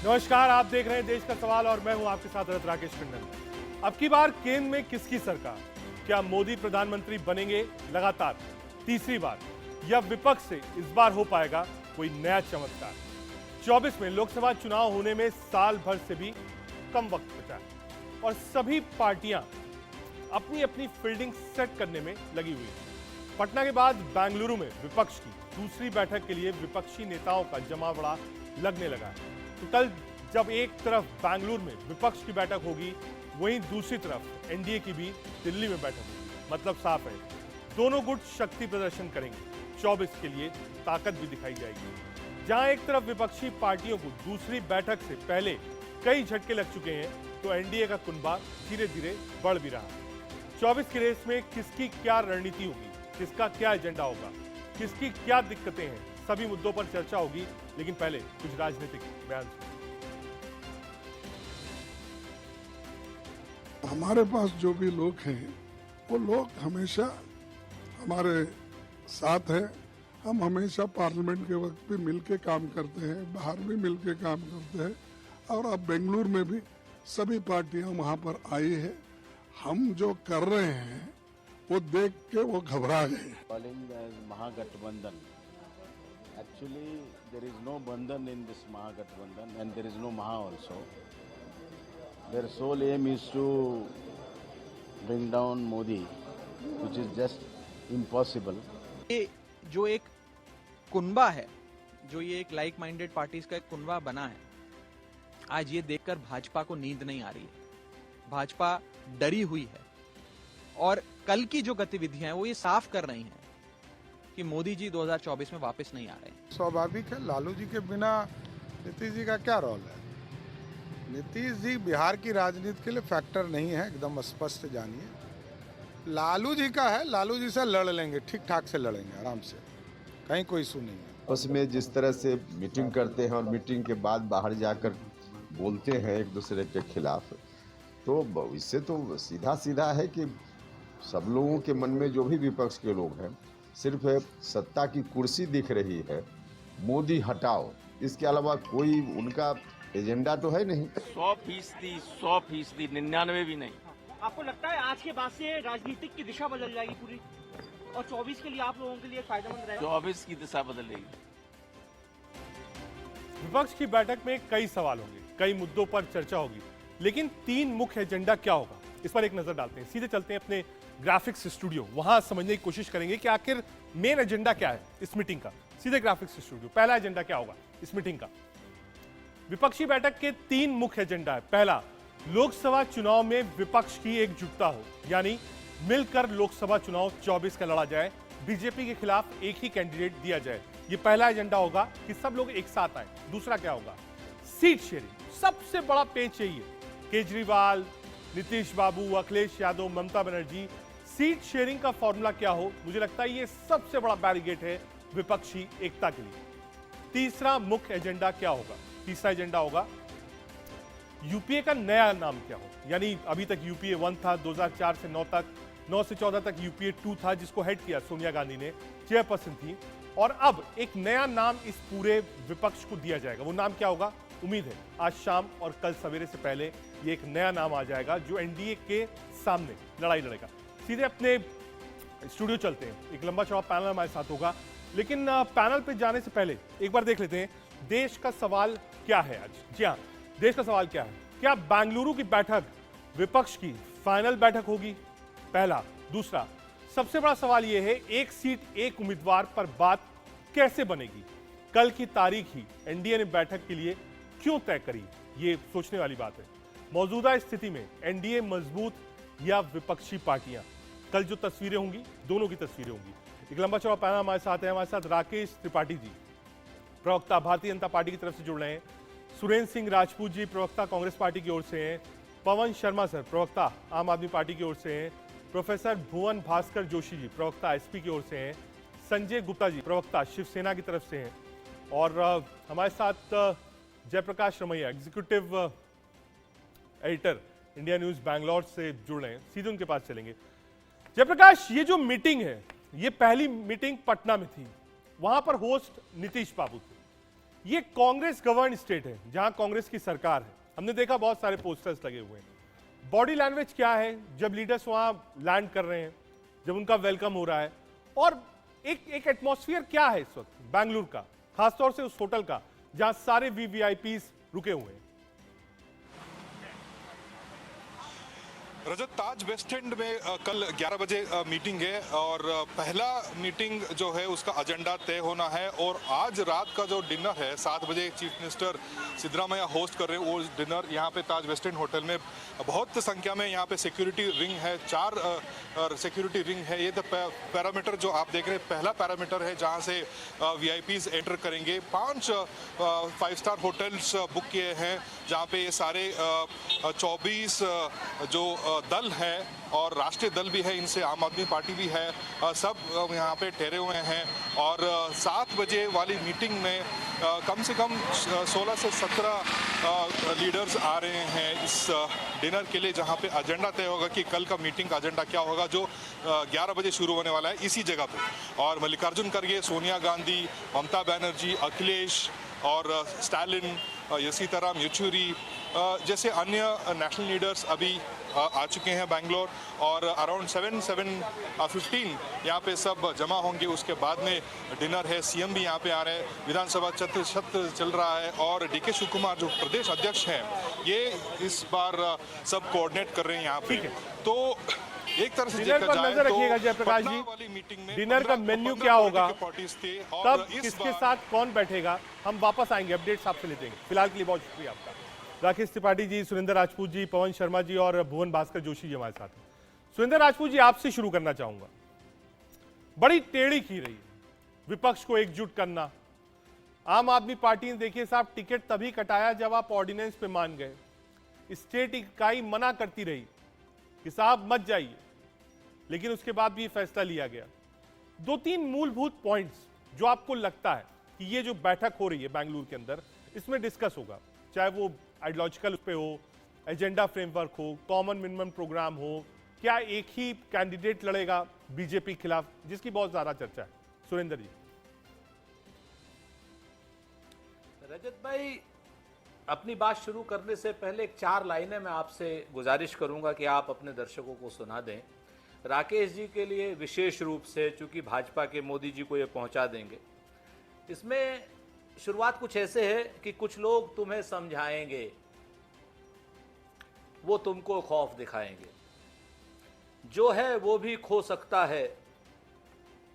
नमस्कार, आप देख रहे हैं देश का सवाल और मैं हूं आपके साथ राकेश टंडन। अब की बार केंद्र में किसकी सरकार? क्या मोदी प्रधानमंत्री बनेंगे लगातार तीसरी बार, या विपक्ष से इस बार हो पाएगा कोई नया चमत्कार? 24 में लोकसभा चुनाव होने में साल भर से भी कम वक्त बचा है और सभी पार्टियां अपनी अपनी फील्डिंग सेट करने में लगी हुई है। पटना के बाद बेंगलुरु में विपक्ष की दूसरी बैठक के लिए विपक्षी नेताओं का जमावड़ा लगने लगा है। तो कल जब एक तरफ बेंगलुरु में विपक्ष की बैठक होगी, वहीं दूसरी तरफ एनडीए की भी दिल्ली में बैठक होगी। मतलब साफ है, दोनों गुट शक्ति प्रदर्शन करेंगे। 24 के लिए ताकत भी दिखाई जाएगी। जहां एक तरफ विपक्षी पार्टियों को दूसरी बैठक से पहले कई झटके लग चुके हैं, तो एनडीए का कुनबा धीरे धीरे बढ़ भी रहा है। 24 की रेस में किसकी क्या रणनीति होगी, किसका क्या एजेंडा होगा, किसकी क्या दिक्कतें हैं, सभी मुद्दों पर चर्चा होगी। लेकिन पहले कुछ राजनीतिक बयान। हमारे पास जो भी लोग हैं, वो लोग हमेशा हमारे साथ हैं। हम हमेशा पार्लियामेंट के वक्त भी मिलके काम करते हैं, बाहर भी मिलके काम करते हैं, और अब बेंगलुरु में भी सभी पार्टियां वहां पर आई है। हम जो कर रहे हैं वो देख के वो घबरा गए। महागठबंधन, actually there is no bandhan in this Mahagathbandhan and there is no Maha also. Their sole aim is to bring down Modi, which is just impossible. ये जो एक कुनबा है, जो ये एक लाइक माइंडेड पार्टीज का एक कुनबा बना है, आज ये देखकर भाजपा को नींद नहीं आ रही है। भाजपा डरी हुई है और कल की जो गतिविधियां हैं वो ये साफ कर रही हैं कि मोदी जी 2024 में वापस नहीं आ रहे हैं। स्वाभाविक है, लालू जी के बिना नीतीश जी का क्या रोल है? नीतीश जी बिहार की राजनीति के लिए फैक्टर नहीं है, एकदम स्पष्ट जानिए। लालू जी का है, लालू जी से लड़ लेंगे, ठीक ठाक से लड़ेंगे, आराम से, कहीं कोई इशू नहीं है। उसमें जिस तरह से मीटिंग करते हैं और मीटिंग के बाद बाहर जाकर बोलते हैं एक दूसरे के खिलाफ, तो इससे तो सीधा सीधा है कि सब लोगों के मन में, जो भी विपक्ष के लोग हैं, सिर्फ सत्ता की कुर्सी दिख रही है। मोदी हटाओ, इसके अलावा कोई उनका एजेंडा तो है नहीं। 100%, 99 भी नहीं। आपको लगता है आज के बाद से राजनीतिक की दिशा बदल जाएगी पूरी, और 24 के लिए आप लोगों के लिए फायदेमंद रहेगा? 24 की दिशा बदलेगी। विपक्ष की बैठक में कई सवाल होंगे, कई मुद्दों पर चर्चा होगी, लेकिन 3 मुख्य एजेंडा क्या होगा, इस पर एक नजर डालते हैं। सीधे चलते हैं अपने ग्राफिक्स स्टूडियो, वहां समझने की कोशिश करेंगे कि आखिर मेन एजेंडा क्या है इस मीटिंग का। सीधे ग्राफिक्स स्टूडियो, पहला एजेंडा क्या होगा इस मीटिंग का? विपक्षी बैठक के 3 मुख्य एजेंडा है। पहला, लोकसभा चुनाव में विपक्ष की एकजुटता हो, यानी मिलकर लोकसभा चुनाव 24 का लड़ा जाए, बीजेपी के खिलाफ एक ही कैंडिडेट दिया जाए। यह पहला एजेंडा होगा कि सब लोग एक साथ आए। दूसरा क्या होगा? सीट शेयरिंग, सबसे बड़ा पेच यही है। केजरीवाल, नीतीश बाबू, अखिलेश यादव, ममता बनर्जी, सीट शेयरिंग का फॉर्मूला क्या हो, मुझे लगता है ये सबसे बड़ा बैरिकेड है विपक्षी एकता के लिए। तीसरा मुख्य एजेंडा क्या होगा? तीसरा एजेंडा होगा यूपीए का नया नाम क्या हो, यानी अभी तक यूपीए 1 था, 2004 से 9 तक, 9 से 14 तक यूपीए 2 था, जिसको हेड किया सोनिया गांधी ने, चेयरपर्सन थी, और अब एक नया नाम इस पूरे विपक्ष को दिया जाएगा। वो नाम क्या होगा? उम्मीद है आज शाम और कल सवेरे से पहले ये एक नया नाम आ जाएगा जो एनडीए के सामने लड़ाई लड़ेगा। सीधे अपने स्टूडियो चलते हैं, एक लंबा चौड़ा पैनल हमारे साथ होगा, लेकिन पैनल पे जाने से पहले एक बार देख लेते हैं देश का सवाल क्या है आज। जी हाँ, देश का सवाल क्या है? क्या बेंगलुरु की बैठक विपक्ष की फाइनल बैठक होगी? पहला। दूसरा, सबसे बड़ा सवाल यह है, एक सीट एक उम्मीदवार पर बात कैसे बनेगी? कल की तारीख ही एनडीए ने बैठक के लिए क्यों तय करी? ये सोचने वाली बात है। मौजूदा स्थिति में एनडीए मजबूत या विपक्षी पार्टियां? कल जो तस्वीरें होंगी, दोनों की तस्वीरें होंगी। एक लंबा चौड़ा पैनल हमारे साथ है। हमारे साथ राकेश त्रिपाठी जी, प्रवक्ता भारतीय जनता पार्टी की तरफ से जुड़ रहे हैं। सुरेंद्र सिंह राजपूत जी, प्रवक्ता कांग्रेस पार्टी की ओर से हैं। पवन शर्मा सर, प्रवक्ता आम आदमी पार्टी की ओर से हैं। प्रोफेसर भुवन भास्कर जोशी जी, प्रवक्ता एसपी की ओर से हैं। संजय गुप्ता जी, प्रवक्ता शिवसेना की तरफ से हैं। और हमारे साथ Jayaprakash Ramaiah, executive editor India News Bangalore से जुड़ रहे हैं। सीधे उनके पास चलेंगे। जयप्रकाश, ये जो मीटिंग है, ये पहली मीटिंग पटना में थी, वहां पर होस्ट नीतीश बाबू थे। ये कांग्रेस गवर्न स्टेट है जहां कांग्रेस की सरकार है। हमने देखा बहुत सारे पोस्टर्स लगे हुए हैं। बॉडी लैंग्वेज क्या है जब लीडर्स वहां लैंड कर रहे हैं, जब उनका वेलकम हो रहा है, और एक एटमॉस्फेयर क्या है इस वक्त बेंगलुरु का, खासतौर से उस होटल का जहां सारे वीवीआईपीज रुके हुए हैं। रजत, ताज वेस्ट एंड में कल 11 बजे मीटिंग है और पहला मीटिंग जो है उसका एजेंडा तय होना है। और आज रात का जो डिनर है 7 बजे चीफ मिनिस्टर सिद्धरामैया होस्ट कर रहे हैं वो डिनर यहाँ पे ताज वेस्ट एंड होटल में। बहुत संख्या में यहाँ पे सिक्योरिटी रिंग है, 4 सिक्योरिटी रिंग है। ये तो पैरामीटर जो आप देख रहे हैं पहला पैरामीटर है जहाँ से वीआईपीज एंटर करेंगे। 5 5 स्टार होटल्स बुक किए हैं जहाँ पे ये सारे 24 जो दल है और राष्ट्रीय दल भी है, इनसे आम आदमी पार्टी भी है, सब यहाँ पे ठहरे हुए हैं। और 7 बजे वाली मीटिंग में कम से कम 16 से 17 लीडर्स आ रहे हैं इस डिनर के लिए, जहाँ पे एजेंडा तय होगा कि कल का मीटिंग का एजेंडा क्या होगा, जो 11 बजे शुरू होने वाला है इसी जगह पे। और मल्लिकार्जुन खड़गे, सोनिया गांधी, ममता बनर्जी, अखिलेश और स्टालिन, सीताराम येचुरी जैसे अन्य नेशनल लीडर्स अभी आ चुके हैं बैंगलोर। और अराउंड 7:15 यहाँ पे सब जमा होंगे। उसके बाद में डिनर है, सीएम भी यहाँ पे आ रहे हैं, विधानसभा सत्र चल रहा है और डीके शिव कुमार जो प्रदेश अध्यक्ष हैं ये इस बार सब कोऑर्डिनेट कर रहे हैं यहाँ पे। तो एक तरह से डिनर पर नजर रखिएगा जयप्रकाश जी, डिनर का मेन्यू क्या होगा, तब किसके साथ कौन बैठेगा, हम वापस आएंगे, अपडेट्स आपसे लेते हैं। फिलहाल के लिए बहुत शुक्रिया आपका। राकेश त्रिपाठी जी, सुरेंद्र राजपूत जी, पवन शर्मा जी और भुवन भास्कर जोशी जी हमारे साथ हैं। सुरेंद्र राजपूत जी, आपसे शुरू करना चाहूंगा। बड़ी टेढ़ी की रही है विपक्ष को एकजुट करना। आम आदमी पार्टी ने देखिए साहब टिकट तभी कटाया जब आप ऑर्डिनेंस पे मान गए। स्टेट इकाई मना करती रही कि साहब मत जाइए, लेकिन उसके बाद भी फैसला लिया गया। 2-3 मूलभूत पॉइंट्स जो आपको लगता है कि ये जो बैठक हो रही है बेंगलुरु के अंदर, इसमें डिस्कस होगा, चाहे वो आइडियोलॉजिकल पे हो, एजेंडा फ्रेमवर्क हो, कॉमन मिनिमम प्रोग्राम हो, क्या एक ही कैंडिडेट लड़ेगा बीजेपी खिलाफ, जिसकी बहुत ज्यादा चर्चा है। सुरेंद्र जी। रजत भाई, अपनी बात शुरू करने से पहले 4 लाइनें मैं आपसे गुजारिश करूंगा कि आप अपने दर्शकों को सुना दें। राकेश जी के लिए विशेष रूप से, चूंकि भाजपा के मोदी जी को ये पहुंचा देंगे। इसमें शुरुआत कुछ ऐसे है कि कुछ लोग तुम्हें समझाएंगे, वो तुमको खौफ दिखाएंगे, जो है वो भी खो सकता है,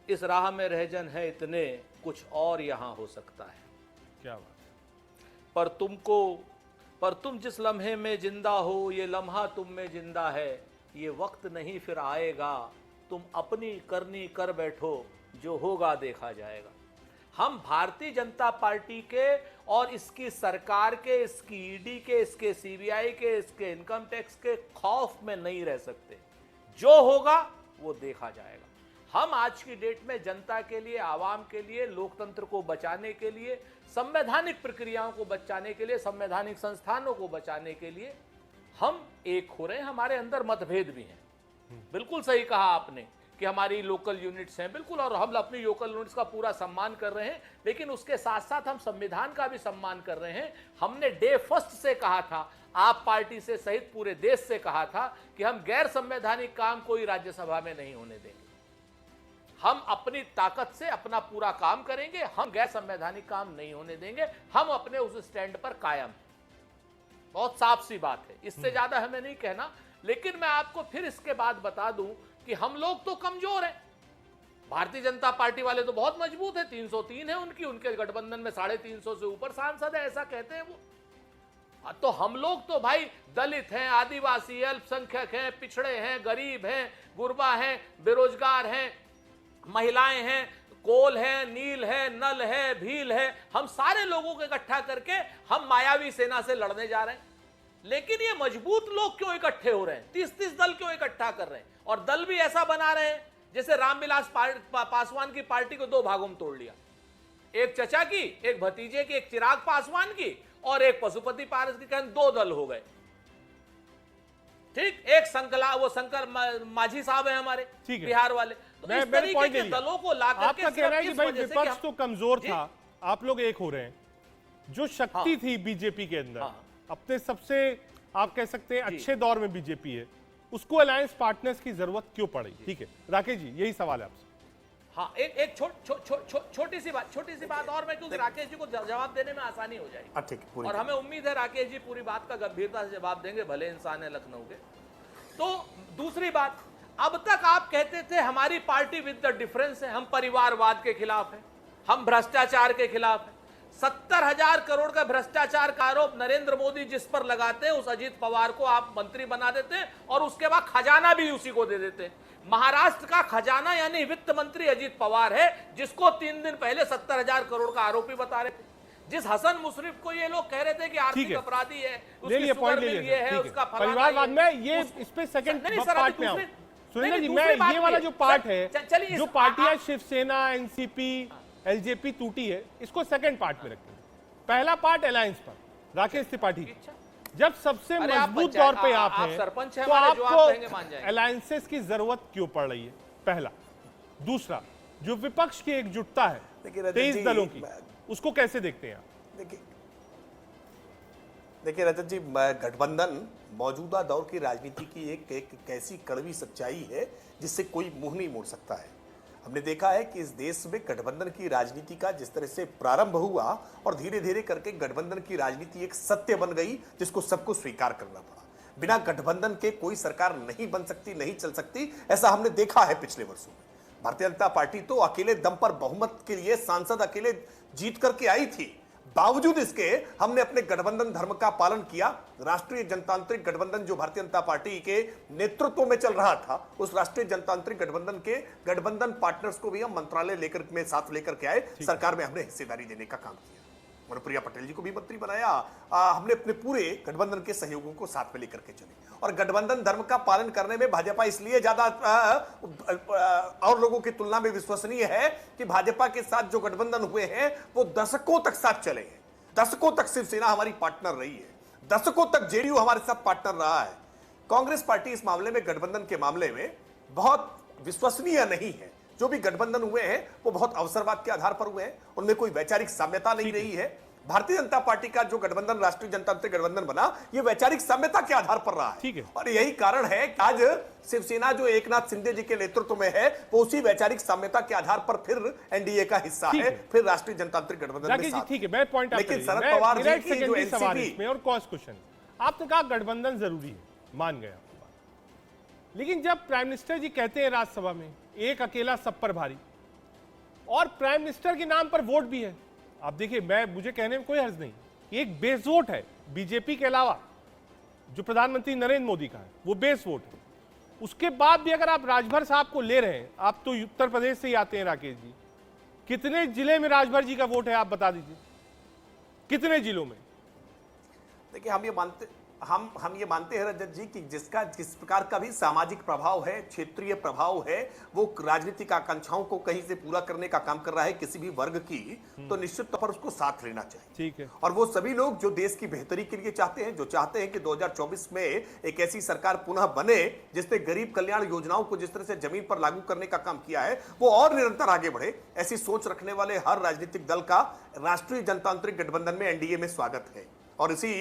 इस राह में रहजन है इतने, कुछ और यहां हो सकता है। क्या बात। पर तुम जिस लम्हे में जिंदा हो, ये लम्हा तुम में जिंदा है, ये वक्त नहीं फिर आएगा, तुम अपनी करनी कर बैठो, जो होगा देखा जाएगा। हम भारतीय जनता पार्टी के और इसकी सरकार के, इसकी ईडी के, इसके सीबीआई के, इसके इनकम टैक्स के खौफ में नहीं रह सकते। जो होगा वो देखा जाएगा। हम आज की डेट में जनता के लिए, आवाम के लिए, लोकतंत्र को बचाने के लिए, संवैधानिक प्रक्रियाओं को बचाने के लिए, संवैधानिक संस्थानों को बचाने के लिए हम एक हो रहे हैं। हमारे अंदर मतभेद भी हैं, बिल्कुल सही कहा आपने कि हमारी लोकल यूनिट्स हैं, बिल्कुल, और हम अपनी लोकल यूनिट्स का पूरा सम्मान कर रहे हैं, लेकिन उसके साथ साथ हम संविधान का भी सम्मान कर रहे हैं। हमने डे फर्स्ट से कहा था, आप पार्टी से सहित पूरे देश से कहा था कि हम गैर संवैधानिक काम कोई राज्यसभा में नहीं होने देंगे। हम अपनी ताकत से अपना पूरा काम करेंगे, हम गैर संवैधानिक काम नहीं होने देंगे। हम अपने उस स्टैंड पर कायम हैं। बहुत साफ सी बात है, इससे ज्यादा हमें नहीं कहना। लेकिन मैं आपको फिर इसके बाद बता दूं कि हम लोग तो कमजोर हैं, भारतीय जनता पार्टी वाले तो बहुत मजबूत है, 303 है उनके गठबंधन में 350 से ऊपर सांसद है, ऐसा कहते हैं वो। तो हम लोग तो भाई दलित हैं, आदिवासी, अल्पसंख्यक हैं, पिछड़े हैं, गरीब हैं, गुरबा हैं, बेरोजगार हैं, महिलाएं हैं, कोल है, नील है, नल है, भील है, हम सारे लोगों को इकट्ठा करके हम मायावी सेना से लड़ने जा रहे हैं। लेकिन ये मजबूत लोग क्यों इकट्ठे हो रहे हैं, 30-30 दल क्यों इकट्ठा कर रहे हैं, और दल भी ऐसा बना रहे हैं जैसे रामविलास पासवान की पार्टी को 2 भागों में तोड़ लिया, एक चचा की, एक भतीजे की, एक चिराग पासवान की और एक पशुपति पारस की, 2 दल हो गए। ठीक, एक शंकर माझी साहब है हमारे बिहार वाले। तो इस तरीके के दलों को ला करके आपका कहना है कि भाई विपक्ष तो कमजोर था, आप लोग एक हो रहे हैं, जो शक्ति थी बीजेपी के अंदर, अपने सबसे आप कह सकते हैं अच्छे दौर में बीजेपी है, उसको अलायंस पार्टनर्स की जरूरत क्यों पड़ी? ठीक है राकेश जी, यही सवाल है आपसे। हाँ, एक छोटी सी बात और मैं, क्योंकि राकेश जी को जवाब देने में आसानी हो जाएगी। ठीक, और हमें उम्मीद है राकेश जी पूरी बात का गंभीरता से जवाब देंगे, भले इंसान है लखनऊ के। तो दूसरी बात, अब तक आप कहते थे हमारी पार्टी विद द डिफरेंस है, हम परिवारवाद के खिलाफ है, हम भ्रष्टाचार के खिलाफ है। 70,000 करोड़ का भ्रष्टाचार का आरोप नरेंद्र मोदी जिस पर लगाते हैं, उस अजीत पवार को आप मंत्री बना देते हैं और उसके बाद खजाना भी उसी को दे देते हैं। महाराष्ट्र का खजाना यानी वित्त मंत्री अजीत पवार है, जिसको 3 दिन पहले 70,000 करोड़ का आरोपी बता रहे थे। जिस हसन मुशर्रफ को ये लोग कह रहे थे कि आर्थिक अपराधी है, उसकी शुगर मिल ये है, उसका परिवारवाद में ये इस पे सेकंड पार्ट में आऊं। सुरेंद्र जी, मैं ये वाला जो पार्ट है, जो पार्टियां शिवसेना, एनसीपी, एलजेपी टूटी है, इसको सेकंड पार्ट में रखते हैं। पहला पार्ट अलायंस पर, राकेश त्रिपाठी, जब सबसे मजबूत दौर पे आप हैं, तो आपको अलायंसेस की जरूरत क्यों पड़ रही है? पहला। दूसरा, जो विपक्ष की एकजुटता है 23 दलों की, उसको कैसे देखते हैं आप? देखिए रजत जी, गठबंधन मौजूदा दौर की राजनीति की एक ऐसी कड़वी सच्चाई है जिससे कोई मुंह नहीं मोड़ सकता है। हमने देखा है कि इस देश में गठबंधन की राजनीति का जिस तरह से प्रारंभ हुआ और धीरे धीरे करके गठबंधन की राजनीति एक सत्य बन गई जिसको सबको स्वीकार करना पड़ा। बिना गठबंधन के कोई सरकार नहीं बन सकती, नहीं चल सकती, ऐसा हमने देखा है पिछले वर्षों में। भारतीय जनता पार्टी तो अकेले दम पर बहुमत के लिए सांसद अकेले जीत करके आई थी, बावजूद इसके हमने अपने गठबंधन धर्म का पालन किया। राष्ट्रीय जनतांत्रिक गठबंधन जो भारतीय जनता पार्टी के नेतृत्व में चल रहा था, उस राष्ट्रीय जनतांत्रिक गठबंधन के गठबंधन पार्टनर्स को भी हम मंत्रालय लेकर में साथ लेकर के आए, सरकार में हमने हिस्सेदारी देने का काम किया। मनप्रिया पटेल जी को भी मंत्री बनाया। हमने अपने पूरे गठबंधन के सहयोगों को साथ में लेकर के चले और गठबंधन धर्म का पालन करने में भाजपा इसलिए ज्यादा और लोगों की तुलना में विश्वसनीय है कि भाजपा के साथ जो गठबंधन हुए हैं वो दशकों तक साथ चले हैं। दशकों तक शिवसेना हमारी पार्टनर रही है, दशकों तक जेडीयू हमारे साथ पार्टनर रहा है। कांग्रेस पार्टी इस मामले में, गठबंधन के मामले में बहुत विश्वसनीय नहीं है। जो भी गठबंधन हुए हैं वो बहुत अवसरवाद के आधार पर हुए हैं, उनमें कोई वैचारिक साम्यता नहीं रही है। भारतीय जनता पार्टी का जो गठबंधन राष्ट्रीय जनतांत्रिक गठबंधन बना, ये वैचारिक साम्यता के आधार पर रहा है। और यही कारण है कि आज शिवसेना जो एकनाथ शिंदे जी के नेतृत्व में है, वो उसी वैचारिक साम्यता के आधार पर फिर एनडीए का हिस्सा है, फिर राष्ट्रीय जनतांत्रिक गठबंधन में साथ। ठीक है, मैं पॉइंट, लेकिन शरद पवार जी की जो एनसीपी में और क्रॉस क्वेश्चन, आपने कहा गठबंधन जरूरी है, मान गया, लेकिन जब प्राइम मिनिस्टर जी कहते हैं राज्यसभा में एक अकेला सब पर भारी, और प्राइम मिनिस्टर के नाम पर वोट भी है, आप देखिए, मुझे कहने में कोई हर्ज नहीं, एक बेस वोट है बीजेपी के अलावा जो प्रधानमंत्री नरेंद्र मोदी का है, वो बेस वोट है। उसके बाद भी अगर आप राजभर साहब को ले रहे हैं, आप तो उत्तर प्रदेश से ही आते हैं राकेश जी, कितने जिले में राजभर जी का वोट है आप बता दीजिए, कितने जिलों में? देखिए, हम ये मानते हैं रजत जी कि जिसका जिस प्रकार का भी सामाजिक प्रभाव है, क्षेत्रीय प्रभाव है, वो राजनीतिक आकांक्षाओं को कहीं से पूरा करने का काम कर रहा है किसी भी वर्ग की, तो निश्चित तौर पर उसको साथ लेना चाहिए। ठीक है। और वो सभी लोग जो देश की बेहतरी के लिए चाहते हैं, जो चाहते हैं कि 2024 में एक ऐसी सरकार पुनः बने जिसने गरीब कल्याण योजनाओं को जिस तरह से जमीन पर लागू करने का काम किया है, वो और निरंतर आगे बढ़े, ऐसी सोच रखने वाले हर राजनीतिक दल का राष्ट्रीय जनतांत्रिक गठबंधन में, एनडीए में स्वागत है। और इसी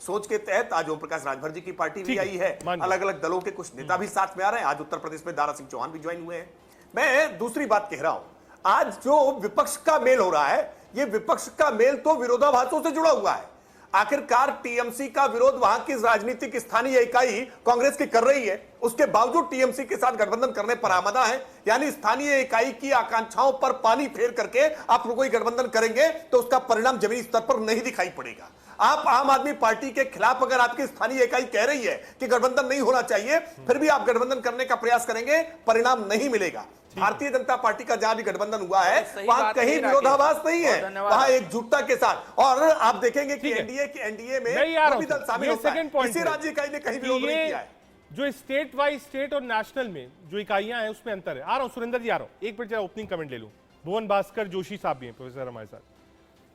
सोच के तहत आज ओम प्रकाश राजभर जी की पार्टी भी आई है, अलग अलग दलों के कुछ नेता भी साथ में आ रहे हैं। आज उत्तर प्रदेश में दारा सिंह चौहान भी ज्वाइन हुए हैं। मैं दूसरी बात कह रहा हूं, आज जो विपक्ष का मेल हो रहा है, ये विपक्ष का मेल तो विरोधाभासों से जुड़ा हुआ है। आखिरकार टीएमसी का विरोध वहां की राजनीतिक स्थानीय इकाई कांग्रेस की कर रही है, उसके बावजूद टीएमसी के साथ गठबंधन करने पर आमदा है। यानी स्थानीय इकाई की आकांक्षाओं पर पानी फेर करके आप कोई गठबंधन करेंगे तो उसका परिणाम जमीनी स्तर पर नहीं दिखाई पड़ेगा। आप आम आदमी पार्टी के खिलाफ अगर आपकी स्थानीय इकाई कह रही है कि गठबंधन नहीं होना चाहिए, फिर भी आप गठबंधन करने का प्रयास करेंगे, परिणाम नहीं मिलेगा। भारतीय जनता पार्टी का जहां भी गठबंधन हुआ है वहां कहीं विरोधाभास नहीं है, वहां एकजुटता के साथ। और आप देखेंगे कि एनडीए में जो भी दल शामिल होता है, किसी राज्य इकाई ने कहीं विरोध नहीं किया है। जो स्टेट वाइज, स्टेट और नेशनल में जो इकाइयां हैं उसमें अंतर है। आ रहा हूं सुरेंद्र जी, आ रहा हूं, एक मिनट ओपनिंग कमेंट ले लूं। भुवन भास्कर जोशी साहब भी हैं, प्रोफेसर हमारे साथ।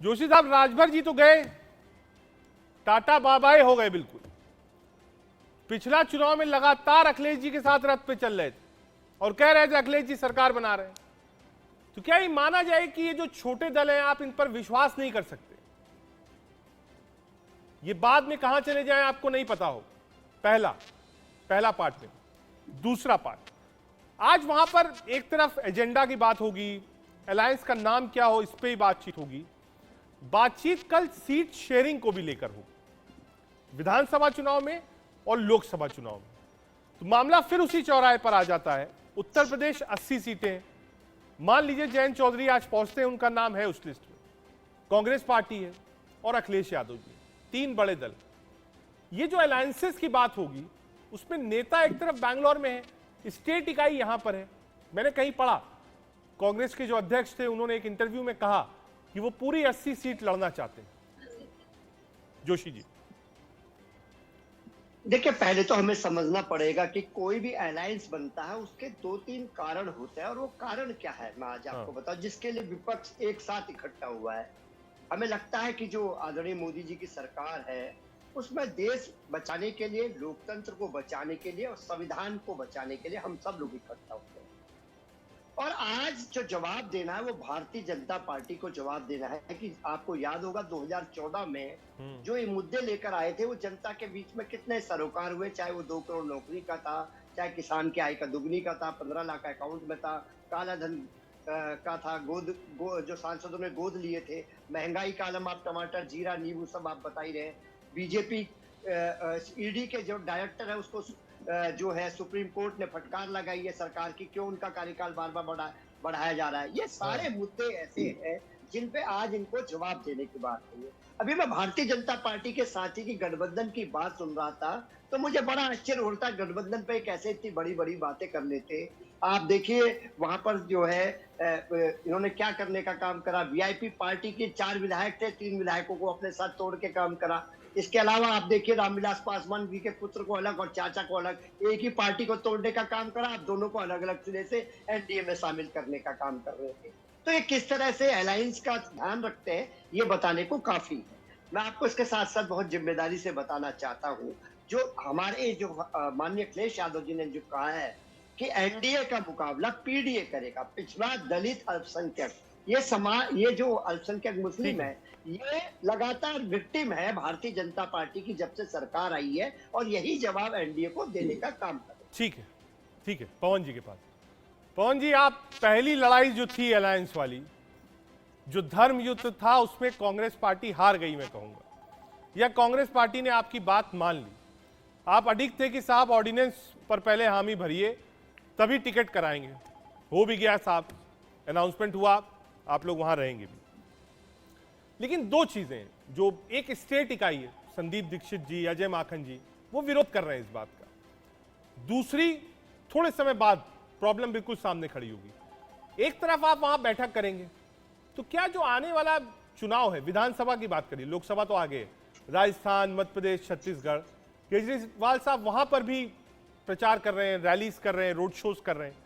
जोशी साहब, राजभर जी तो गए, टाटा बाबाए हो गए बिल्कुल। पिछला चुनाव में लगातार अखिलेश जी के साथ रथ पे चल रहे थे और कह रहे थे अखिलेश जी सरकार बना रहे हैं। तो क्या ये माना जाए कि ये जो छोटे दल हैं, आप इन पर विश्वास नहीं कर सकते? ये बाद में कहां चले जाएं आपको नहीं पता हो। पहला पार्ट में। दूसरा पार्ट, आज वहां पर एक तरफ एजेंडा की बात होगी, अलायंस का नाम क्या हो इस पे ही बातचीत होगी। बातचीत कल सीट शेयरिंग को भी लेकर होगी, विधानसभा चुनाव में और लोकसभा चुनाव में। तो मामला फिर उसी चौराहे पर आ जाता है। उत्तर प्रदेश 80 सीटें, मान लीजिए जयंत चौधरी आज पहुंचते हैं, उनका नाम है उस लिस्ट में, कांग्रेस पार्टी है और अखिलेश यादव जी, 3 बड़े दल। ये जो अलायंसेस की बात होगी उसमें नेता एक तरफ बैंगलोर में है, स्टेट इकाई यहां पर है। मैंने कहीं पढ़ा, कांग्रेस के जो अध्यक्ष थे उन्होंने एक इंटरव्यू में कहा कि वो पूरी 80 सीट लड़ना चाहते हैं। जोशी जी, देखिए, पहले तो हमें समझना पड़ेगा कि कोई भी अलायंस बनता है उसके 2-3 कारण होते हैं, और वो कारण क्या है मैं आज आपको बताऊं, जिसके लिए विपक्ष एक साथ इकट्ठा हुआ है। हमें लगता है कि जो आदरणीय मोदी जी की सरकार है उसमें देश बचाने के लिए, लोकतंत्र को बचाने के लिए और संविधान को बचाने के लिए हम सब लोग इकट्ठा होते हैं। और आज जो जवाब देना है वो भारतीय जनता पार्टी को जवाब देना है कि आपको याद होगा 2014 में जो ये मुद्दे लेकर आए थे वो जनता के बीच में कितने सरोकार हुए, चाहे वो 2 करोड़ नौकरी का था, चाहे किसान की आय का दुगनी का था, 15 लाख अकाउंट में था, काला धन का था, जो सांसदों ने गोद लिए थे, महंगाई का आलम आप टमाटर, जीरा, नींबू सब आप बता ही रहे। बीजेपी ईडी के जो डायरेक्टर है उसको जो है सुप्रीम कोर्ट ने फटकार लगाई है सरकार की, क्यों उनका कार्यकाल बार बार बढ़ाया जा रहा है। ये सारे मुद्दे ऐसे हैं जिन पे आज इनको जवाब देने की बात है। अभी मैं भारतीय जनता पार्टी के साथी की गठबंधन की बात सुन रहा था तो मुझे बड़ा आश्चर्य होता है, गठबंधन पे कैसे इतनी बड़ी बड़ी बातें कर लेते। आप देखिए वहां पर जो है इन्होंने क्या करने का काम करा, वीआईपी पार्टी के 4 विधायक थे, 3 विधायकों को अपने साथ तोड़ के काम करा। इसके अलावा आप देखिए रामविलास पासवान जी के पुत्र को अलग और चाचा को अलग, एक ही पार्टी को तोड़ने का काम करा, आप दोनों को अलग अलग सिरे से एनडीए में शामिल करने का काम कर रहे थे। तो ये किस तरह से अलायंस का ध्यान रखते हैं ये बताने को काफी है। मैं आपको इसके साथ साथ बहुत जिम्मेदारी से बताना चाहता हूँ, जो हमारे जो माननीय अखिलेश यादव जी ने जो कहा है कि एनडीए का मुकाबला पीडीए करेगा, पिछड़ा, दलित, अल्पसंख्यक, ये जो अल्पसंख्यक मुस्लिम है ये लगातार विक्टिम है भारतीय जनता पार्टी की जब से सरकार आई है, और यही जवाब एनडीए को देने का काम करे। ठीक है, पवन जी के पास। पवन जी, आप पहली लड़ाई जो थी अलायंस वाली, जो धर्म युद्ध था, उसमें कांग्रेस पार्टी हार गई मैं कहूंगा, या कांग्रेस पार्टी ने आपकी बात मान ली। आप अडिग थे कि साहब ऑर्डिनेंस पर पहले हामी भरिए तभी टिकट कराएंगे, हो भी गया साहब, अनाउंसमेंट हुआ, आप लोग वहां रहेंगे भी। लेकिन 2 चीजें जो एक स्टेट इकाई है, संदीप दीक्षित जी, अजय माखन जी, वो विरोध कर रहे हैं इस बात का। दूसरी, थोड़े समय बाद प्रॉब्लम बिल्कुल सामने खड़ी होगी। एक तरफ आप वहां बैठक करेंगे तो क्या जो आने वाला चुनाव है, विधानसभा की बात करिए, लोकसभा तो आगे है, राजस्थान, मध्य प्रदेश, छत्तीसगढ़, केजरीवाल साहब वहां पर भी प्रचार कर रहे हैं, रैलीज कर रहे हैं, रोड शोज कर रहे हैं,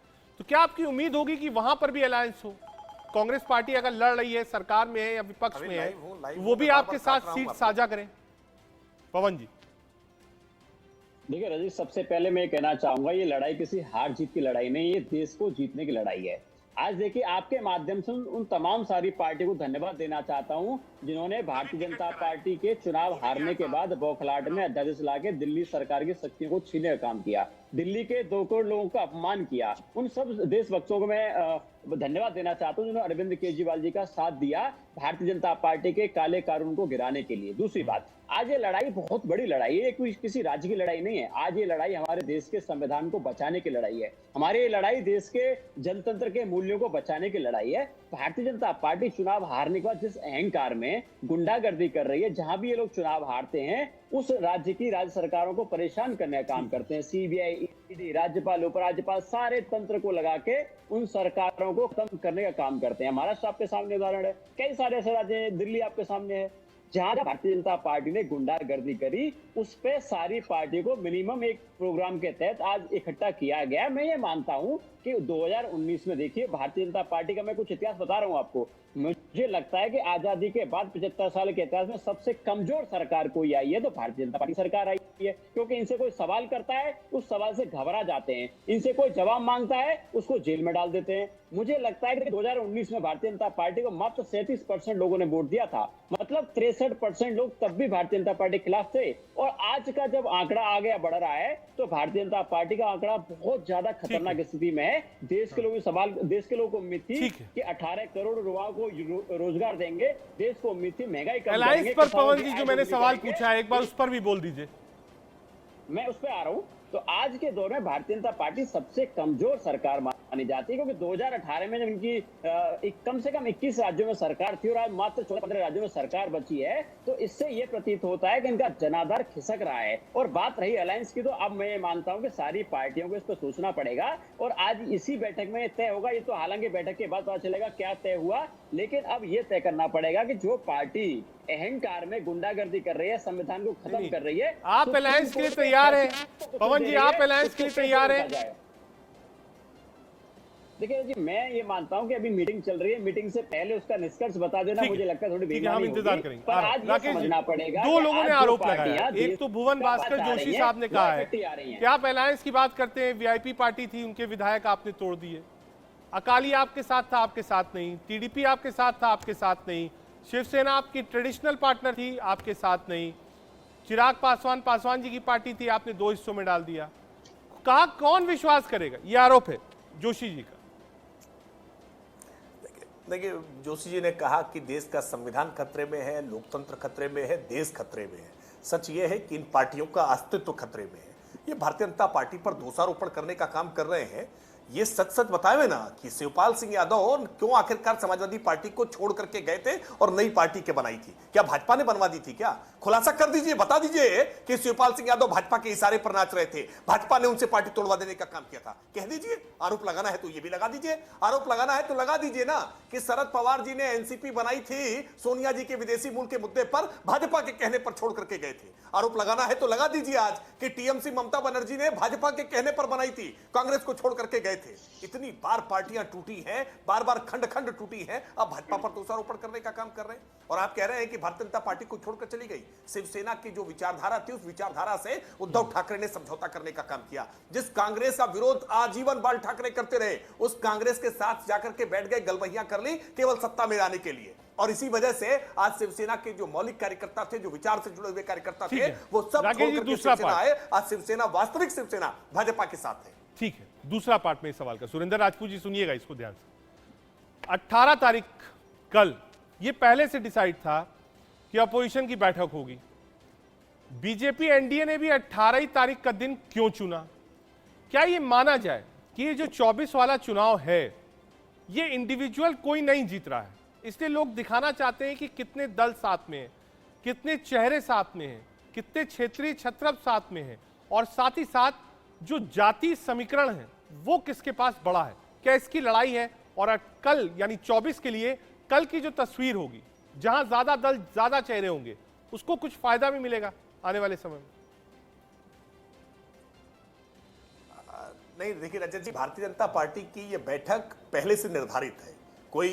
तो क्या आपकी उम्मीद होगी कि वहां पर भी अलायंस हो? कांग्रेस पार्टी अगर लड़ रही है, सरकार में है या विपक्ष में है, वो भी आपके साथ सीट साझा करें? पवन जी, देखिए रजत, सबसे पहले मैं कहना चाहूंगा ये लड़ाई किसी हार जीत की लड़ाई नहीं, ये देश को जीतने की लड़ाई है। आज देखिए, आपके माध्यम से उन तमाम सारी पार्टी को धन्यवाद देना चाहता हूं जिन्होंने भारतीय जनता पार्टी के चुनाव हारने के बाद बौखलाहट में अध्यादेश लाके दिल्ली सरकार की शक्तियों को छीनने का काम किया, दिल्ली के 2 करोड़ लोगों का अपमान किया। उन सब देशभक्तों को मैं धन्यवाद देना चाहता हूं जिन्होंने अरविंद केजरीवाल जी का साथ दिया भारतीय जनता पार्टी के काले कानून को गिराने के लिए। दूसरी बात, आज ये लड़ाई बहुत बड़ी लड़ाई है, कोई किसी राज्य की लड़ाई नहीं है। आज ये लड़ाई हमारे देश के संविधान को बचाने की लड़ाई है, हमारी ये लड़ाई देश के जनतंत्र के मूल्यों को बचाने की लड़ाई है। भारतीय जनता पार्टी चुनाव हारने के बाद जिस अहंकार में गुंडागर्दी कर रही है, जहां भी ये लोग चुनाव हारते हैं उस राज्य की राज्य सरकारों को परेशान करने का काम करते हैं। सीबीआई, ईडी, राज्यपाल, उपराज्यपाल, सारे तंत्र को लगा के उन सरकारों को खत्म करने का काम करते हैं। महाराष्ट्र आपके सामने उदाहरण है, कई सारे ऐसे राज्य हैं, दिल्ली आपके सामने है, जहां भारतीय जनता पार्टी ने गुंडागर्दी करी, उस पे सारी पार्टी को मिनिमम एक प्रोग्राम के तहत आज इकट्ठा किया गया। मैं ये मानता हूं कि 2019 में देखिए भारतीय जनता पार्टी का मैं कुछ इतिहास बता रहा हूं आपको। मुझे लगता है कि आजादी के बाद 75 साल के इतिहास में सबसे कमजोर सरकार कोई आई है तो भारतीय जनता पार्टी सरकार आई है, क्योंकि इनसे कोई सवाल करता है उस सवाल से घबरा जाते हैं, इनसे कोई जवाब मांगता है उसको जेल में डाल देते हैं। मुझे लगता है कि 2019 में भारतीय जनता पार्टी को मात्र 37% लोगों ने वोट दिया था, मतलब 63% लोग तब भी भारतीय जनता पार्टी के खिलाफ थे। और आज का जब आंकड़ा आगे बढ़ रहा है तो भारतीय जनता पार्टी का आंकड़ा बहुत ज्यादा खतरनाक स्थिति में है। देश के लोगों को उम्मीद थी कि 18 करोड़ युवाओं को रोजगार देंगे, देश को उम्मीद थी महंगाई कम करेंगे। अलायंस पर पवन जी जो मैंने सवाल पूछा है एक बार उस पर भी बोल दीजिए। मैं उस पर आ रहा हूं। तो आज के दौर में भारतीय जनता पार्टी सबसे कमजोर सरकार मानी जाती है, क्योंकि 2018 में जब इनकी कम से कम 21 राज्यों में सरकार थी और आज मात्र 14-15 राज्यों में सरकार बची है, तो इससे यह प्रतीत होता है कि इनका जनाधार खिसक रहा है। और बात रही अलायंस की, तो अब मैं ये मानता हूं कि सारी पार्टियों को इस पर सोचना पड़ेगा और आज इसी बैठक में तय होगा। ये तो हालांकि बैठक के बाद पता चलेगा क्या तय हुआ, लेकिन अब ये तय करना पड़ेगा कि जो पार्टी अहंकार में गुंडागर्दी कर रही है, संविधान को खत्म कर रही है, आप अलायंस के लिए तैयार हैं? पवन जी, आप अलायंस के लिए तैयार हैं? देखिए जी, मैं ये मानता हूं कि अभी मीटिंग चल रही है, मीटिंग से पहले उसका निष्कर्ष बता देना मुझे लगता है थोड़ी बेईमानी हम इंतजार करेंगे। पर आज ये समझना पड़ेगा दो लोगों ने आरोप लगाया, एक तो भुवन भास्कर जोशी साहब ने कहा है कि आप अलायंस की बात करते हैं, वीआईपी पार्टी थी, उनके विधायक आपने तोड़ दिए, अकाली आपके साथ था, आपके साथ नहीं, टीडीपी आपके साथ था, आपके साथ नहीं, शिवसेना आपकी ट्रेडिशनल पार्टनर थी, आपके साथ नहीं, चिराग पासवान जी की पार्टी थी, आपने 2 हिस्सों में डाल दिया। कहा कौन विश्वास करेगा? यह आरोप है जोशी जी का। देखिए, जोशी जी ने कहा कि देश का संविधान खतरे में है, लोकतंत्र खतरे में है, देश खतरे में है। सच ये है कि इन पार्टियों का अस्तित्व खतरे में है। ये भारतीय जनता पार्टी पर दोषारोपण करने का काम कर रहे हैं। ये सच बताए ना कि शिवपाल सिंह यादव क्यों आखिरकार समाजवादी पार्टी को छोड़ करके गए थे और नई पार्टी के बनाई थी? क्या भाजपा ने बनवा दी थी क्या? खुलासा कर दीजिए, बता दीजिए कि शिवपाल सिंह यादव भाजपा के इशारे पर नाच रहे थे, भाजपा ने उनसे पार्टी तोड़वा देने का काम किया था। कह दीजिए। आरोप लगाना है तो ये भी लगा दीजिए, आरोप लगाना है तो लगा दीजिए ना कि शरद पवार जी ने एनसीपी बनाई थी सोनिया जी के विदेशी मूल के मुद्दे पर, भाजपा के कहने पर छोड़ करके गए थे। आरोप लगाना है तो लगा दीजिए आज कि टीएमसी ममता बनर्जी ने भाजपा के कहने पर बनाई थी, कांग्रेस को छोड़ करके गए थे। इतनी बार पार्टियां टूटी हैं, बार बार खंड खंड टूटी हैं, अब भाजपा पर दोषारोपण करने का काम कर रहे हैं। और आप कह रहे हैं कि भारतीय जनता पार्टी को छोड़कर चली गई। शिवसेना की जो विचारधारा थी, उस विचारधारा से उद्धव ठाकरे ने समझौता करने का काम किया। जिस कांग्रेस का विरोध आजीवन बाल ठाकरे करते रहे, उस कांग्रेस के साथ जाकर के बैठ गए, गलबहियां कर ली केवल सत्ता में आने के लिए। और इसी वजह से आज शिवसेना के जो मौलिक कार्यकर्ता थे, जो विचार से जुड़े हुए कार्यकर्ता थे, वो सब छोड़ करके शिवसेना आए। आज शिवसेना, वास्तविक शिवसेना भाजपा के साथ है। ठीक है, दूसरा पार्ट में इस सवाल का सुरेंद्र राजपूत जी सुनिएगा इसको ध्यान से। 18 तारीख कल ये पहले से डिसाइड था कि अपोजिशन की बैठक होगी। बीजेपी एनडीए ने भी 18 तारीख का दिन क्यों चुना? क्या ये माना जाए कि ये जो 24 वाला चुनाव है, ये इंडिविजुअल कोई नहीं जीत रहा है, इसलिए लोग दिखाना चाहते हैं कि कितने दल साथ में हैं, कितने चेहरे साथ में हैं, कितने क्षेत्रीय छत्रप साथ में हैं, और साथ ही साथ जो जाति समीकरण है वो किसके पास बड़ा है? क्या इसकी लड़ाई है? और कल यानी 24 के लिए कल की जो तस्वीर होगी, जहां ज्यादा दल, ज्यादा चेहरे होंगे, उसको कुछ फायदा भी मिलेगा आने वाले समय में। नहीं, देखिए रजत जी, भारतीय जनता पार्टी की यह बैठक पहले से निर्धारित है। कोई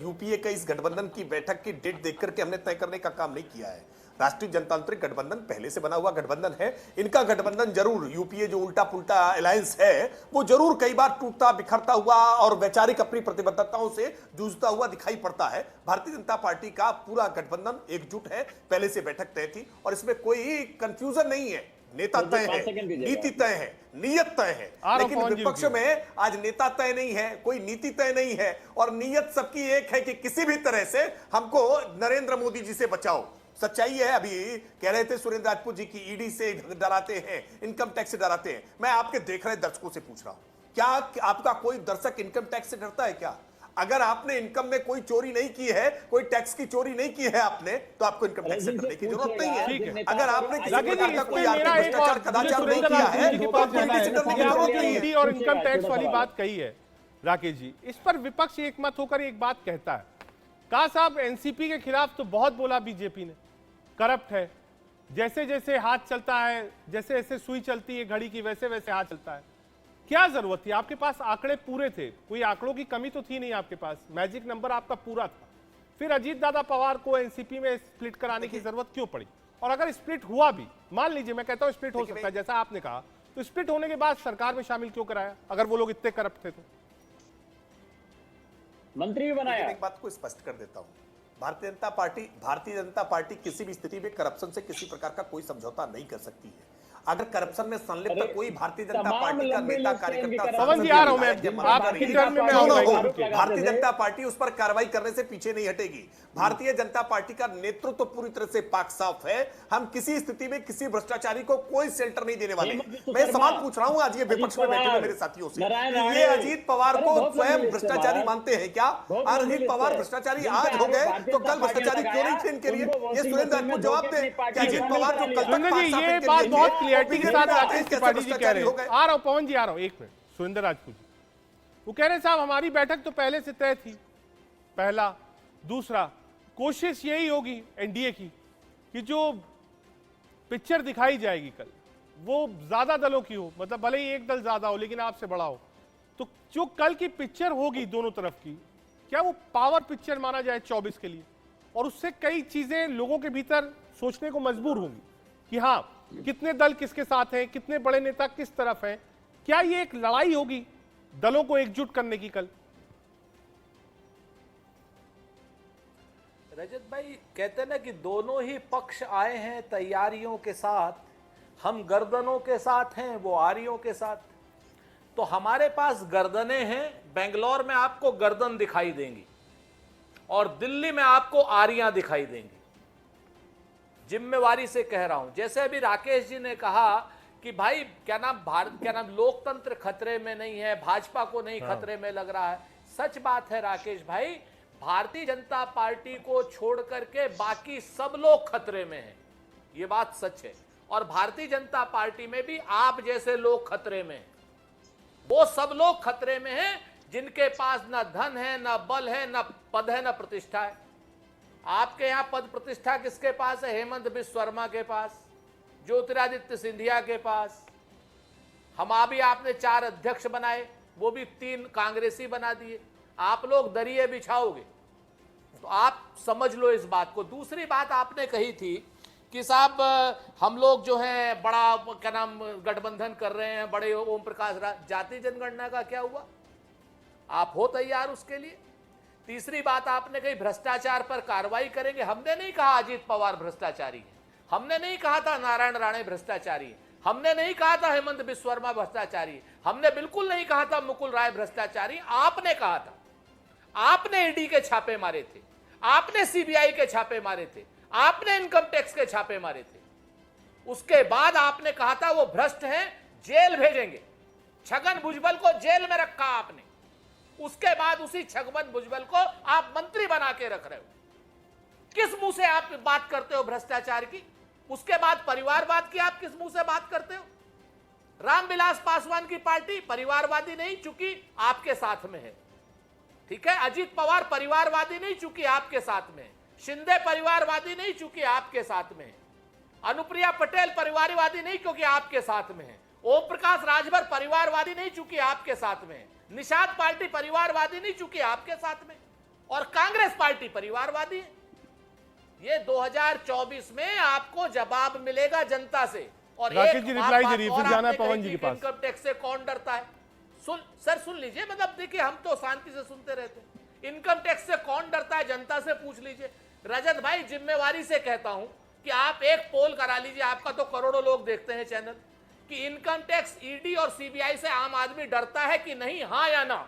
यूपीए का इस गठबंधन की बैठक की डेट देख करके हमने तय करने का काम नहीं किया है। राष्ट्रीय जनतांत्रिक गठबंधन पहले से बना हुआ गठबंधन है। इनका गठबंधन जरूर, यूपीए जो उल्टा पुल्टा अलायंस है, वो जरूर कई बार टूटता बिखरता हुआ और वैचारिक अपनी प्रतिबद्धताओं से जूझता हुआ दिखाई पड़ता है। भारतीय जनता पार्टी का पूरा गठबंधन एकजुट है, पहले से बैठक तय थी और इसमें कोई कंफ्यूजन नहीं है। नेता तय है, नीति तय है, नियत तय है, लेकिन विपक्ष में आज नेता तय नहीं है, कोई नीति तय नहीं है और नियत सबकी एक है कि किसी भी तरह से हमको नरेंद्र मोदी जी से बचाओ। सच्चाई है, अभी कह रहे थे सुरेंद्र राजपूत जी की ईडी से डराते हैं, इनकम टैक्स से डराते हैं। मैं आपके देख रहे दर्शकों से पूछ रहा हूं, क्या आपका कोई दर्शक इनकम टैक्स से डरता है क्या? अगर आपने इनकम में कोई चोरी नहीं की है, कोई टैक्स की चोरी नहीं की है आपने, तो आपको इनकम टैक्स से डरने की जरूरत नहीं है। अगर आपने किसी प्रकार का कोई आर्थिक भ्रष्टाचार, कदाचार नहीं किया है, तो आपको ईडी से डरने की जरूरत नहीं है। ईडी और इनकम टैक्स वाली बात कही है राकेश जी, इस पर विपक्ष एक मत होकर एक बात कहता है। कहा साहब एनसीपी के खिलाफ तो बहुत बोला बीजेपी ने, करप्ट है, जैसे जैसे हाथ चलता है, जैसे जैसे सुई चलती है घड़ी की, वैसे वैसे हाथ चलता है। क्या जरूरत थी? आपके पास आंकड़े पूरे थे, कोई आंकड़ों की कमी तो थी नहीं आपके पास, मैजिक नंबर आपका पूरा था। फिर अजीत दादा पवार को एनसीपी में स्प्लिट कराने की जरूरत क्यों पड़ी? और अगर स्प्लिट हुआ भी, मान लीजिए, मैं कहता हूं स्प्लिट हो सकता है जैसा आपने कहा, तो स्प्लिट होने के बाद सरकार में शामिल क्यों कराया अगर वो लोग इतने करप्ट थे तो? मंत्री भी बनाया। एक बात को स्पष्ट कर देता हूं, भारतीय जनता पार्टी किसी भी स्थिति में करप्शन से किसी प्रकार का कोई समझौता नहीं कर सकती है। अगर करप्शन में संलिप्त कोई भारतीय जनता पार्टी का नेता कार्यकर्ता, पवन जी आ रहा हूं मैं, आपकी टर्न में मैं आऊंगा। भारतीय जनता पार्टी उस पर कार्रवाई करने से पीछे नहीं हटेगी। भारतीय जनता पार्टी का नेतृत्व पूरी तरह से पाक साफ है। हम किसी स्थिति में किसी भ्रष्टाचारी को कोई शेल्टर नहीं देने वाले। मैं सवाल पूछ रहा हूं आज ये विपक्ष में बैठे हुए मेरे साथियों से, ये अजीत पवार को स्वयं भ्रष्टाचारी मानते हैं क्या? और अजीत पवार भ्रष्टाचारी आज हो गए तो कल भ्रष्टाचारी क्यों नहीं थे इनके लिए? ये सुरेंद्र राजपूत जवाब दे कि अजीत पवार जो कल तक ये बात बहुत क्लियरिटी के साथ राकेश त्रिपाठी जी कह रहे हैं। आ रहा हूं पवन जी, आ रहा हूं, एक मिनट। सुरेंद्र राजपूत जी वो कह रहे हैं साहब हमारी बैठक तो पहले से तय थी, पहला। दूसरा, कोशिश यही होगी एनडीए की कि जो पिक्चर दिखाई जाएगी कल वो ज्यादा दलों की हो, मतलब भले ही एक दल ज्यादा हो लेकिन आपसे बड़ा हो, तो जो कल की पिक्चर होगी दोनों तरफ की, क्या वो पावर पिक्चर माना जाए 24 के लिए? और उससे कई चीजें लोगों के भीतर सोचने को मजबूर होंगी कि हाँ, कितने दल किसके साथ हैं, कितने बड़े नेता किस तरफ हैं। क्या ये एक लड़ाई होगी दलों को एकजुट करने की कल? रजत भाई कहते ना कि दोनों ही पक्ष आए हैं तैयारियों के साथ, हम गर्दनों के साथ हैं, वो आरियों के साथ। तो हमारे पास गर्दनें हैं, बेंगलोर में आपको गर्दन दिखाई देंगी और दिल्ली में आपको आरियां दिखाई देंगी। जिम्मेवारी से कह रहा हूं, जैसे अभी राकेश जी ने कहा कि भाई क्या नाम लोकतंत्र खतरे में नहीं है, भाजपा को नहीं खतरे में लग रहा है। सच बात है राकेश भाई, भारतीय जनता पार्टी को छोड़ करके बाकी सब लोग खतरे में हैं, ये बात सच है। और भारतीय जनता पार्टी में भी आप जैसे लोग खतरे में हैं। वो सब लोग खतरे में हैं जिनके पास न धन है, न बल है, न पद है, न प्रतिष्ठा है। आपके यहां पद प्रतिष्ठा किसके पास है? हेमंत बिस्व शर्मा के पास, ज्योतिरादित्य सिंधिया के पास। भी आपने 4 अध्यक्ष बनाए, वो भी 3 कांग्रेसी बना दिए। आप लोग दरिये बिछाओगे, तो आप समझ लो इस बात को। दूसरी बात आपने कही थी कि साहब हम लोग जो है बड़ा क्या नाम गठबंधन कर रहे हैं, बड़े ओम प्रकाश जाति जनगणना का क्या हुआ? आप हो तैयार उसके लिए? तीसरी बात आपने कही भ्रष्टाचार पर कार्रवाई करेंगे। हमने नहीं कहा अजीत पवार भ्रष्टाचारी है, हमने नहीं कहा था नारायण राणे भ्रष्टाचारी है, हमने नहीं कहा था हेमंत बिस्व शर्मा भ्रष्टाचारी, हमने बिल्कुल नहीं कहा था मुकुल राय भ्रष्टाचारी। आपने कहा था, आपने ईडी के छापे मारे थे, आपने सीबीआई के छापे मारे थे, आपने इनकम टैक्स के छापे मारे थे। उसके बाद आपने कहा था वो भ्रष्ट हैं, जेल भेजेंगे। छगन भुजबल को जेल में रखा आपने, उसके बाद उसी छगन भुजबल को आप मंत्री बना के रख रहे हो। किस मुंह से आप बात करते हो भ्रष्टाचार की? उसके बाद परिवारवाद की आप किस मुंह से बात करते हो? रामविलास पासवान की पार्टी परिवारवादी नहीं, चूंकि आपके साथ में है, ठीक है। अजीत पवार परिवारवादी नहीं, चूंकि आपके साथ में है। शिंदे परिवारवादी नहीं, चूंकि आपके साथ में है। अनुप्रिया पटेल परिवारवादी नहीं, क्योंकि आपके साथ में है। ओम प्रकाश राजभर परिवारवादी नहीं, चूंकि आपके साथ में है। निषाद पार्टी परिवारवादी नहीं, चूंकि आपके साथ में। और कांग्रेस पार्टी परिवारवादी है। ये 2024 में आपको जवाब मिलेगा जनता से। और राकेश जी रिप्लाई दे रही है, फिर जाना है पवन जी के पास। इनकम टैक्स से कौन डरता है? सुन लीजिए, मतलब देखिए हम तो शांति से सुनते रहते हैं। इनकम टैक्स से कौन डरता है? जनता से पूछ लीजिए। रजत भाई जिम्मेवारी से कहता हूं कि आप एक पोल करा लीजिए, आपका तो करोड़ों लोग देखते हैं चैनल, कि इनकम टैक्स ईडी और सीबीआई से आम आदमी डरता है कि नहीं, हां या ना?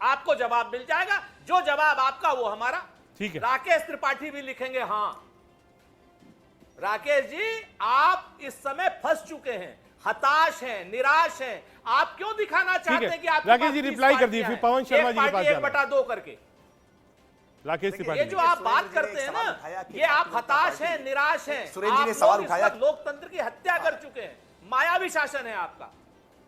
आपको जवाब मिल जाएगा। जो जवाब आपका वो हमारा। ठीक है। राकेश त्रिपाठी भी लिखेंगे हां। राकेश जी आप इस समय फंस चुके हैं, हताश हैं, निराश हैं। आप क्यों दिखाना चाहते हैं कि आप राकेश जी रिप्लाई कर दिए, फिर पवन शर्मा जी के पास 1/2 करके। राकेश त्रिपाठी, ये जो आप बात करते हैं ना, ये आप हताश हैं, निराश हैं। सुरेश जी ने सवाल उठाया, लोकतंत्र की हत्या कर चुके हैं, मायावी शासन है आपका।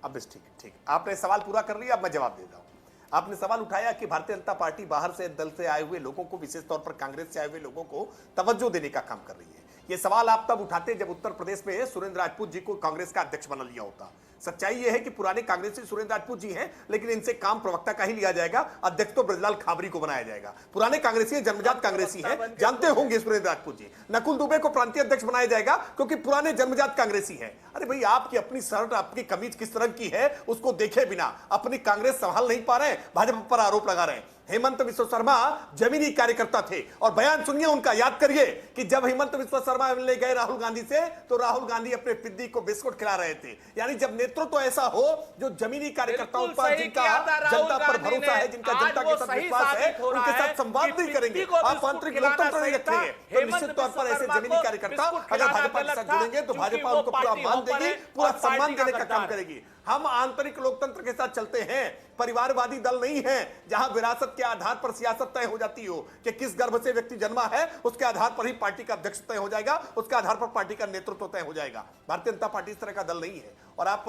अब बस ठीक, आपने सवाल पूरा कर लिया, अब मैं जवाब देता हूं। आपने सवाल उठाया कि भारतीय जनता पार्टी बाहर से दल से आए हुए लोगों को, विशेष तौर पर कांग्रेस से आए हुए लोगों को तवज्जो देने का काम कर रही है। ये सवाल आप तब उठाते जब उत्तर प्रदेश में सुरेंद्र राजपूत जी को कांग्रेस का अध्यक्ष बना लिया होता। सच्चाई यह है कि पुराने कांग्रेसी सुरेंद्र राजपूत जी हैं, लेकिन इनसे काम प्रवक्ता का ही लिया जाएगा, अध्यक्ष तो ब्रजलाल खाबरी को बनाया जाएगा। पुराने कांग्रेसी जन्मजात कांग्रेसी हैं, जानते होंगे सुरेंद्र राजपूत जी। नकुल दुबे को प्रांतीय अध्यक्ष बनाया जाएगा क्योंकि पुराने जन्मजात कांग्रेसी हैं। अरे भाई, आपकी अपनी शर्ट, आपकी कमीज किस तरह की है उसको देखे बिना अपनी कांग्रेस संभाल नहीं पा रहे हैं, भाजपा पर आरोप लगा रहे हैं। हेमंत विश्व शर्मा जमीनी कार्यकर्ता थे और बयान सुनिए उनका, याद करिए कि जब हेमंत विश्व शर्मा मिलने गए राहुल गांधी से तो राहुल गांधी अपने पिद्दी को बिस्कुट खिला रहे थे। यानी जब नेतृत्व तो ऐसा हो जो जमीनी कार्यकर्ताओं पर, जिनका जनता पर भरोसा है, जिनका जनता के साथ विश्वास है, उनके साथ संवाद नहीं करेंगे, आप आंतरिक लोकतंत्र नहीं रखेंगे, तो निश्चित तौर पर ऐसे जमीनी कार्यकर्ता अगर भाजपा के साथ जुड़ेंगे तो भाजपा उनको पूरा मान देगी, पूरा सम्मान देने का काम करेगी। हम आंतरिक लोकतंत्र के साथ चलते हैं, परिवारवादी दल नहीं है जहां विरासत के आधार पर सियासत तय हो जाती हो कि किस गर्भ से व्यक्ति जन्मा है उसके आधार पर ही पार्टी का अध्यक्ष तय हो जाएगा, उसके आधार पर पार्टी का नेतृत्व तय हो जाएगा। भारतीय जनता पार्टी इस तरह का दल नहीं है। और आप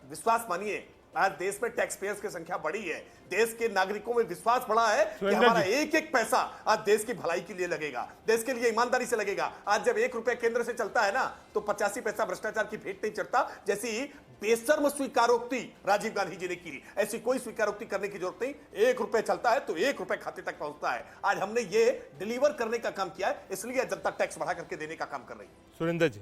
विश्वास मानिए, आज देश में टैक्स पेयर्स की संख्या बढ़ी है, देश के नागरिकों में विश्वास बढ़ा है कि हमारा एक एक पैसा आज देश की भलाई के लिए लगेगा, देश के लिए ईमानदारी से लगेगा। आज जब 1 रुपया केंद्र से चलता है ना तो 85 पैसा भ्रष्टाचार की भेंट नहीं चढ़ता। जैसी बेशर्म स्वीकारोक्ति राजीव गांधी जी ने की, ऐसी कोई स्वीकारोक्ति करने की जरूरत नहीं। 1 रुपया चलता है तो 1 रुपया खाते तक पहुंचता है। आज हमने ये डिलीवर करने का काम किया है, इसलिए जनता टैक्स बढ़ा करके देने का काम कर रही है। सुरेंद्र जी,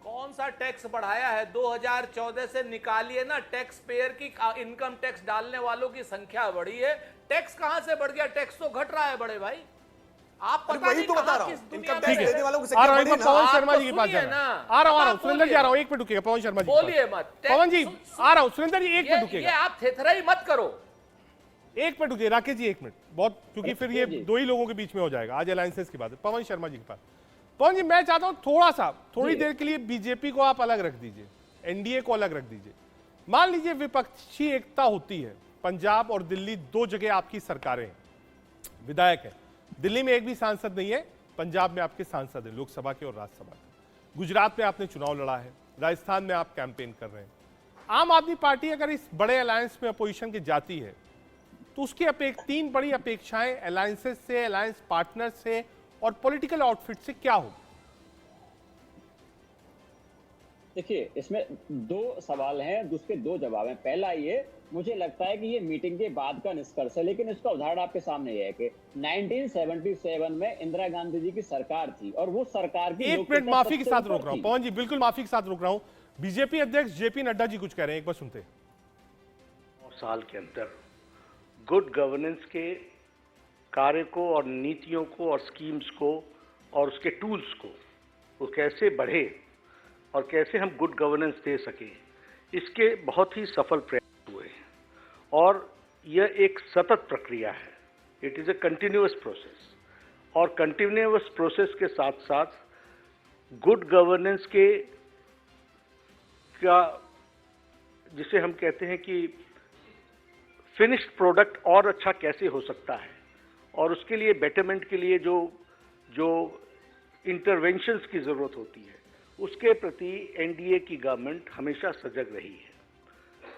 कौन सा टैक्स बढ़ाया है? 2014 से निकालिए ना, टैक्स पेयर की, इनकम टैक्स डालने वालों की संख्या बढ़ी है, टैक्स कहां से बढ़ गया? टैक्स तो घट रहा है बड़े भाई। आप पता वही नहीं तो बता रहा किस हूं, दुनिया इनकम में टैक्स देने वालों की आ रहा संख्या हूं, बढ़ी एक ना। बार पवन आप शर्मा तो जी के पास सुनिए जाना ना। आ रहा हूं, आप सुरेंद्र जी आ बोलिए। रहा हूं, 1 मिनट रुकिएगा पवन शर्मा जी के बोलिए पास। मत। पवन जी आ रहा हूं, सुरेंद्र जी 1 मिनट ये रुकिएगा, आप थेथराई मत करो। 1 मिनट रुकिए। राकेश जी 1 मिनट, बहुत, क्योंकि फिर ये दो ही लोगों के बीच में हो जाएगा। आज अलायंसेस की बात है। पवन शर्मा जी के पास। पवन जी, मैं चाहता हूं थोड़ी देर के लिए बीजेपी को आप अलग रख दीजिए, एनडीए को अलग रख दीजिए। मान लीजिए विपक्षी एकता होती है, पंजाब और दिल्ली 2 जगह आपकी सरकारें हैं, विधायक है, दिल्ली में एक भी सांसद नहीं है, पंजाब में आपके सांसद हैं, लोकसभा के और राज्यसभा के, गुजरात में आपने चुनाव लड़ा है, राजस्थान में आप कैंपेन कर रहे हैं। आम आदमी पार्टी अगर इस बड़े अलायंस में अपोजिशन की जाती है तो उसकी 3 बड़ी अपेक्षाएं अलायंसेस से, अलायंस पार्टनर से और पॉलिटिकल आउटफिट से क्या होगी? देखिए, इसमें 2 सवाल हैं, उसके 2 जवाब हैं। पहला ये, मुझे लगता है कि ये मीटिंग के बाद का निष्कर्ष है, लेकिन इसका उदाहरण आपके सामने ये है कि 1977 में इंदिरा गांधी जी की सरकार थी और वो सरकार की 1 मिनट माफी के साथ रोक रहा हूं पवन जी, बिल्कुल माफी के साथ रोक रहा हूं। बीजेपी अध्यक्ष जेपी नड्डा जी कुछ कह रहे हैं, एक बार सुनते हैं। 9 साल के अंदर गुड गवर्नेंस के कार्य को और नीतियों को और स्कीम्स को और उसके टूल्स को वो कैसे बढ़े और कैसे हम गुड गवर्नेंस दे सके, इसके बहुत ही सफल प्रयास हुए और यह एक सतत प्रक्रिया है। It is a continuous process और कंटिन्यूअस प्रोसेस के साथ साथ गुड गवर्नेंस का जिसे हम कहते हैं कि फिनिश्ड प्रोडक्ट और अच्छा कैसे हो सकता है और उसके लिए बेटरमेंट के लिए जो इंटरवेंशंस की ज़रूरत होती है, उसके प्रति एनडीए की गवर्नमेंट हमेशा सजग रही है।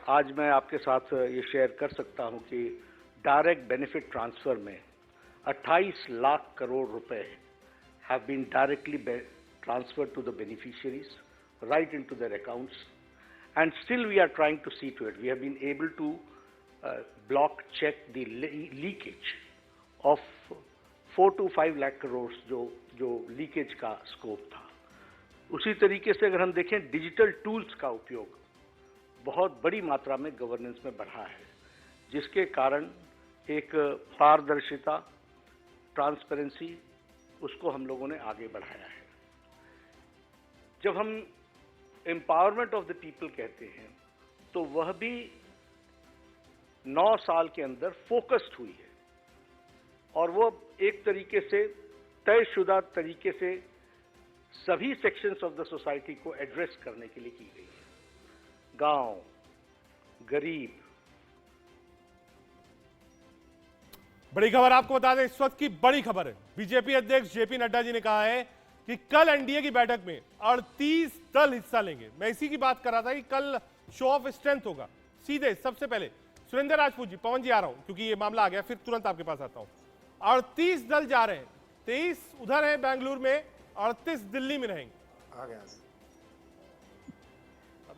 आज मैं आपके साथ ये शेयर कर सकता हूं कि डायरेक्ट बेनिफिट ट्रांसफ़र में 28 लाख करोड़ रुपए have been directly transferred to the beneficiaries right into their accounts, and still we are trying to see to it. We have been able to block check the leakage of 4 to 5 lakh crores जो leakage का scope था। उसी तरीके से अगर हम देखें, digital tools का उपयोग बहुत बड़ी मात्रा में गवर्नेंस में बढ़ा है, जिसके कारण एक पारदर्शिता, ट्रांसपेरेंसी, उसको हम लोगों ने आगे बढ़ाया है। जब हम एम्पावरमेंट ऑफ द पीपल कहते हैं तो वह भी 9 साल के अंदर फोकस्ड हुई है और वो एक तरीके से तयशुदा तरीके से सभी सेक्शंस ऑफ द सोसाइटी को एड्रेस करने के लिए की गई है। गांव, गरीब। बड़ी खबर आपको बता दें, इस वक्त की बड़ी खबर है, बीजेपी अध्यक्ष जेपी नड्डा जी ने कहा है कि कल एनडीए की बैठक में 38 दल हिस्सा लेंगे। मैं इसी की बात कर रहा था कि कल शो ऑफ स्ट्रेंथ होगा। सीधे सबसे पहले सुरेंद्र राजपूत जी, पवन जी आ रहा हूं क्योंकि ये मामला आ गया, फिर तुरंत आपके पास आता हूं। 38 दल जा रहे हैं, 23 उधर है बेंगलुरु में, 38 दिल्ली में रहेंगे। आ गया।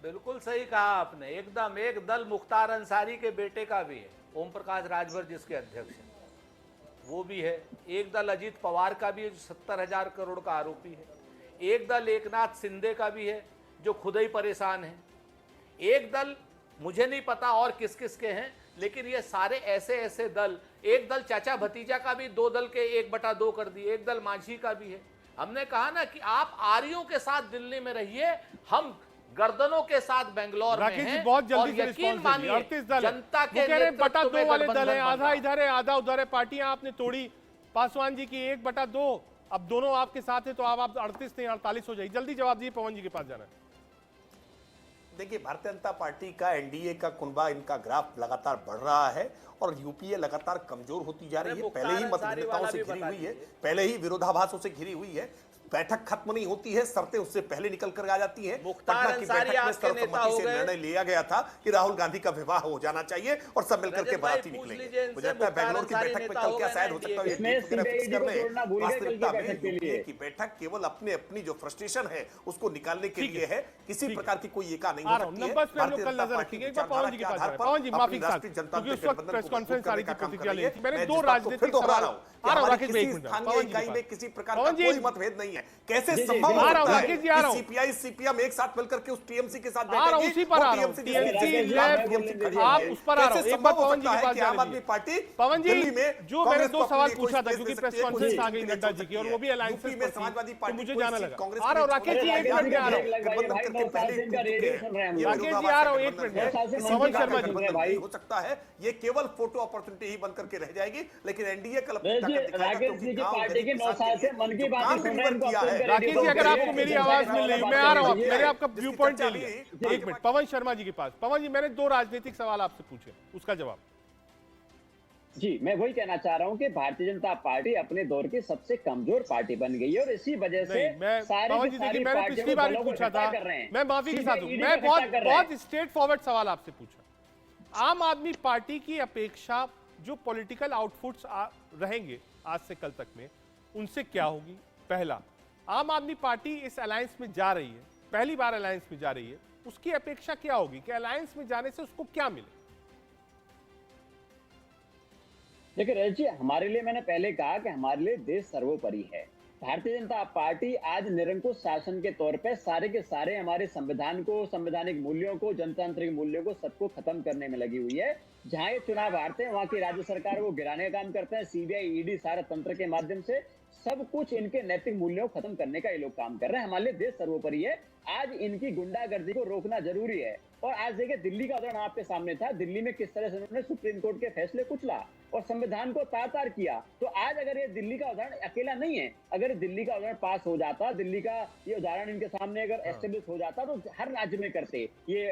बिल्कुल सही कहा आपने, एकदम। एक दल मुख्तार अंसारी के बेटे का भी है, ओम प्रकाश राजभर जिसके अध्यक्ष हैं, वो भी है। एक दल अजीत पवार का भी है, जो 70,000 करोड़ का आरोपी है। एक दल एकनाथ शिंदे का भी है, जो खुद ही परेशान है। एक दल मुझे नहीं पता और किस किस के हैं, लेकिन ये सारे ऐसे ऐसे दल, एक दल चाचा भतीजा का भी 2 दल के 1/2 कर दिए, एक दल मांझी का भी है। हमने कहा ना कि आप आर्यों के साथ दिल्ली में रहिए, हम गर्दनों के साथ बेंगलोर में हैं। बहुत जल्दी और से यकीन रिस्पॉन्स मानिए, 38 दल जनता के बटा 2 वाले दल है, आधा गठबंधन इधर है आधा उधर है। पार्टियां आपने तोड़ी, पासवान जी की 1/2, अब दोनों आपके साथ है तो आप 38 नहीं 48 हो जाएगी। जल्दी जवाब दिए, पवन जी के पास जाना है। देखिए, भारतीय जनता पार्टी का एनडीए का कुनबा, इनका ग्राफ लगातार बढ़ रहा है और यूपीए लगातार कमजोर होती जा रही है। पहले ही मतभेदताओं से घिरी हुई है, पहले ही विरोधाभासों से घिरी हुई है। बैठक खत्म नहीं होती है, शर्तें उससे पहले निकल कर आ जाती हैं। पटना की बैठक में सर्वसम्मति से निर्णय लिया गया था कि राहुल गांधी का विवाह हो जाना चाहिए और सब मिलकर के बाराती निकलेंगे। मुझे लगता है बेंगलोर की बैठक में कल क्या शायद हो सकता है, वास्तविकता में यूपीए की बैठक केवल अपनी जो फ्रस्ट्रेशन है उसको निकालने के लिए है, किसी प्रकार की कोई एका नहीं हो सकती है। भारतीय जनता पार्टी के विचारधारा के आधार पर अपनी राष्ट्रीय जनतांत्रिक गठबंधन को मजबूत करने का काम कर रही है। मैं जिस बात को फिर दोहरा रहा हूं कि हमारी किसी स्थानीय इकाई में किसी प्रकार का कोई मतभेद नहीं है। कैसे संभव हो सकता है कि सीपीआई सीपीएम एक साथ मिलकर के उस टीएमसी के साथ बैठेगी? उसी पर आ रहा हूं, आप उस पर आ रहा हूं। एक बार पवन जी के पास आम आदमी पार्टी पवन जी, दिल्ली में जो मैंने 2 सवाल पूछा था क्योंकि प्रेस कॉन्फ्रेंस आ गई नड्डा जी की और वो भी अलायंस में समाजवादी पार्टी मुझे जाना लगा। कांग्रेस आ रहा हूं राकेश जी, 1 मिनट में आ रहा हूं। राकेश जी आ रहा हूं, 1 मिनट में। पवन शर्मा जी, हो सकता है ये केवल फोटो अपॉर्चुनिटी ही बनकर के रह जाएगी, लेकिन एनडीए कल अपनी ताकत दिखाएगा क्योंकि पार्टी के 9 साल से मन की बात सुन रहे हैं। राकेश जी, अगर आपको मेरी आवाज मिल रही है, मैं आ रहा हूं, मैंने आपका व्यू पॉइंट ले लिया। 1 मिनट, पवन शर्मा जी के पास। पवन जी, मैंने 2 राजनीतिक सवाल आपसे पूछे, उसका जवाब। जी, मैं वही कहना चाह रहा हूं कि भारतीय जनता पार्टी अपने दौर की सबसे कमजोर पार्टी बन गई है और इसी वजह से पवन जी देखिए, मैंने पिछली बार भी पूछा था, मैं माफी के साथ हूं, मैं बहुत स्ट्रेट फॉरवर्ड सवाल आपसे पूछा। आम आदमी पार्टी की अपेक्षा जो पॉलिटिकल आउटपुट्स रहेंगे आज से कल तक में, उनसे क्या होगी? पहला, आम आदमी पार्टी इस अलायंस में जा रही है, पहली बार अलायंस में जा रही है, उसकी अपेक्षा क्या होगी कि अलायंस में जाने से उसको क्या मिले? देखिए रजत जी, हमारे लिए, मैंने पहले कहा कि हमारे लिए देश सर्वोपरि है। भारतीय जनता पार्टी आज निरंकुश शासन के तौर पे सारे के सारे हमारे संविधान को, संवैधानिक मूल्यों को, जनतांत्रिक मूल्यों को, सबको खत्म करने में लगी हुई है। जहां ये चुनाव हारते हैं वहां की राज्य सरकार को गिराने का काम करते हैं, सीबीआई ईडी सारे तंत्र के माध्यम से सब कुछ इनके नैतिक मूल्यों को खत्म करने का ये लोग काम कर रहे हैं। हमारे लिए देश सर्वोपरि है। आज इनकी गुंडागर्दी को रोकना जरूरी है। और आज देखिए, दिल्ली का उदाहरण आपके सामने था, दिल्ली में किस तरह से उन्होंने सुप्रीम कोर्ट के फैसले कुचला और संविधान को तार-तार किया। तो आज अगर ये दिल्ली का उदाहरण अकेला नहीं है, अगर दिल्ली का उदाहरण पास हो जाता, दिल्ली का ये उदाहरण इनके सामने अगर एस्टेब्लिश हो जाता, तो हर राज्य में करते, ये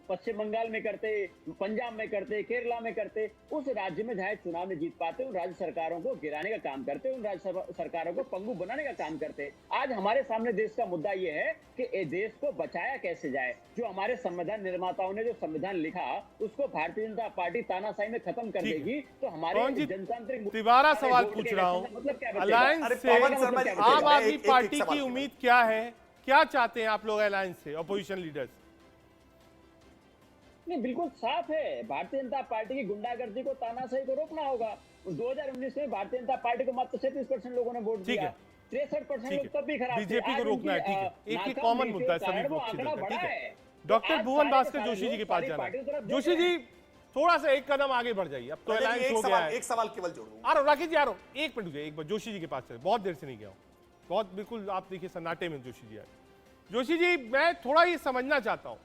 पश्चिम बंगाल में करते, पंजाब में करते, केरला में करते, उस राज्य में जहां चुनाव में जीत पाते, उन राज्य सरकारों को गिराने का काम करते, उन राज्य सरकारों को पंगु बनाने का काम करते। आज हमारे सामने देश का मुद्दा ये है कि देश को बचाया कैसे जाए। जो हमारे संविधान निर्माताओं ने जो संविधान लिखा, उसको भारतीय जनता पार्टी तानाशाही में खत्म कर देगी, तो हमारे जनतांत्रिक तिवारा सवाल पूछ रहा हूं, अलायंस से आम आदमी पार्टी की उम्मीद क्या है? क्या चाहते हैं आप लोग अलायंस से, अपोजिशन लीडर्स? नहीं, बिल्कुल साफ है, भारतीय जनता पार्टी की गुंडागर्दी को, तानाशाही को रोकना होगा। 2019 में भारतीय जनता पार्टी को मात्र 37% लोगों ने वोट दिया, 63% लोग तब भी खराब थे। बीजेपी को रोकना है, ठीक है, एक ही कॉमन मुद्दा है सभी लोग, ठीक है। डॉक्टर भुवन भास्कर जोशी जी के पास जाना है। जोशी जी, थोड़ा सा एक कदम आगे बढ़ जाइए, अब तो अलायंस हो गया है। एक सवाल केवल जोड़ूं। आ रहा हूं राकेश जी, आ रहा हूं, 1 मिनट रुकिए, एक बार जोशी जी के पास चले, बहुत देर से नहीं गया हूं, बहुत बिल्कुल आप देखिए सन्नाटे में जोशी जी आए। जोशी जी, मैं थोड़ा ये समझना चाहता हूं,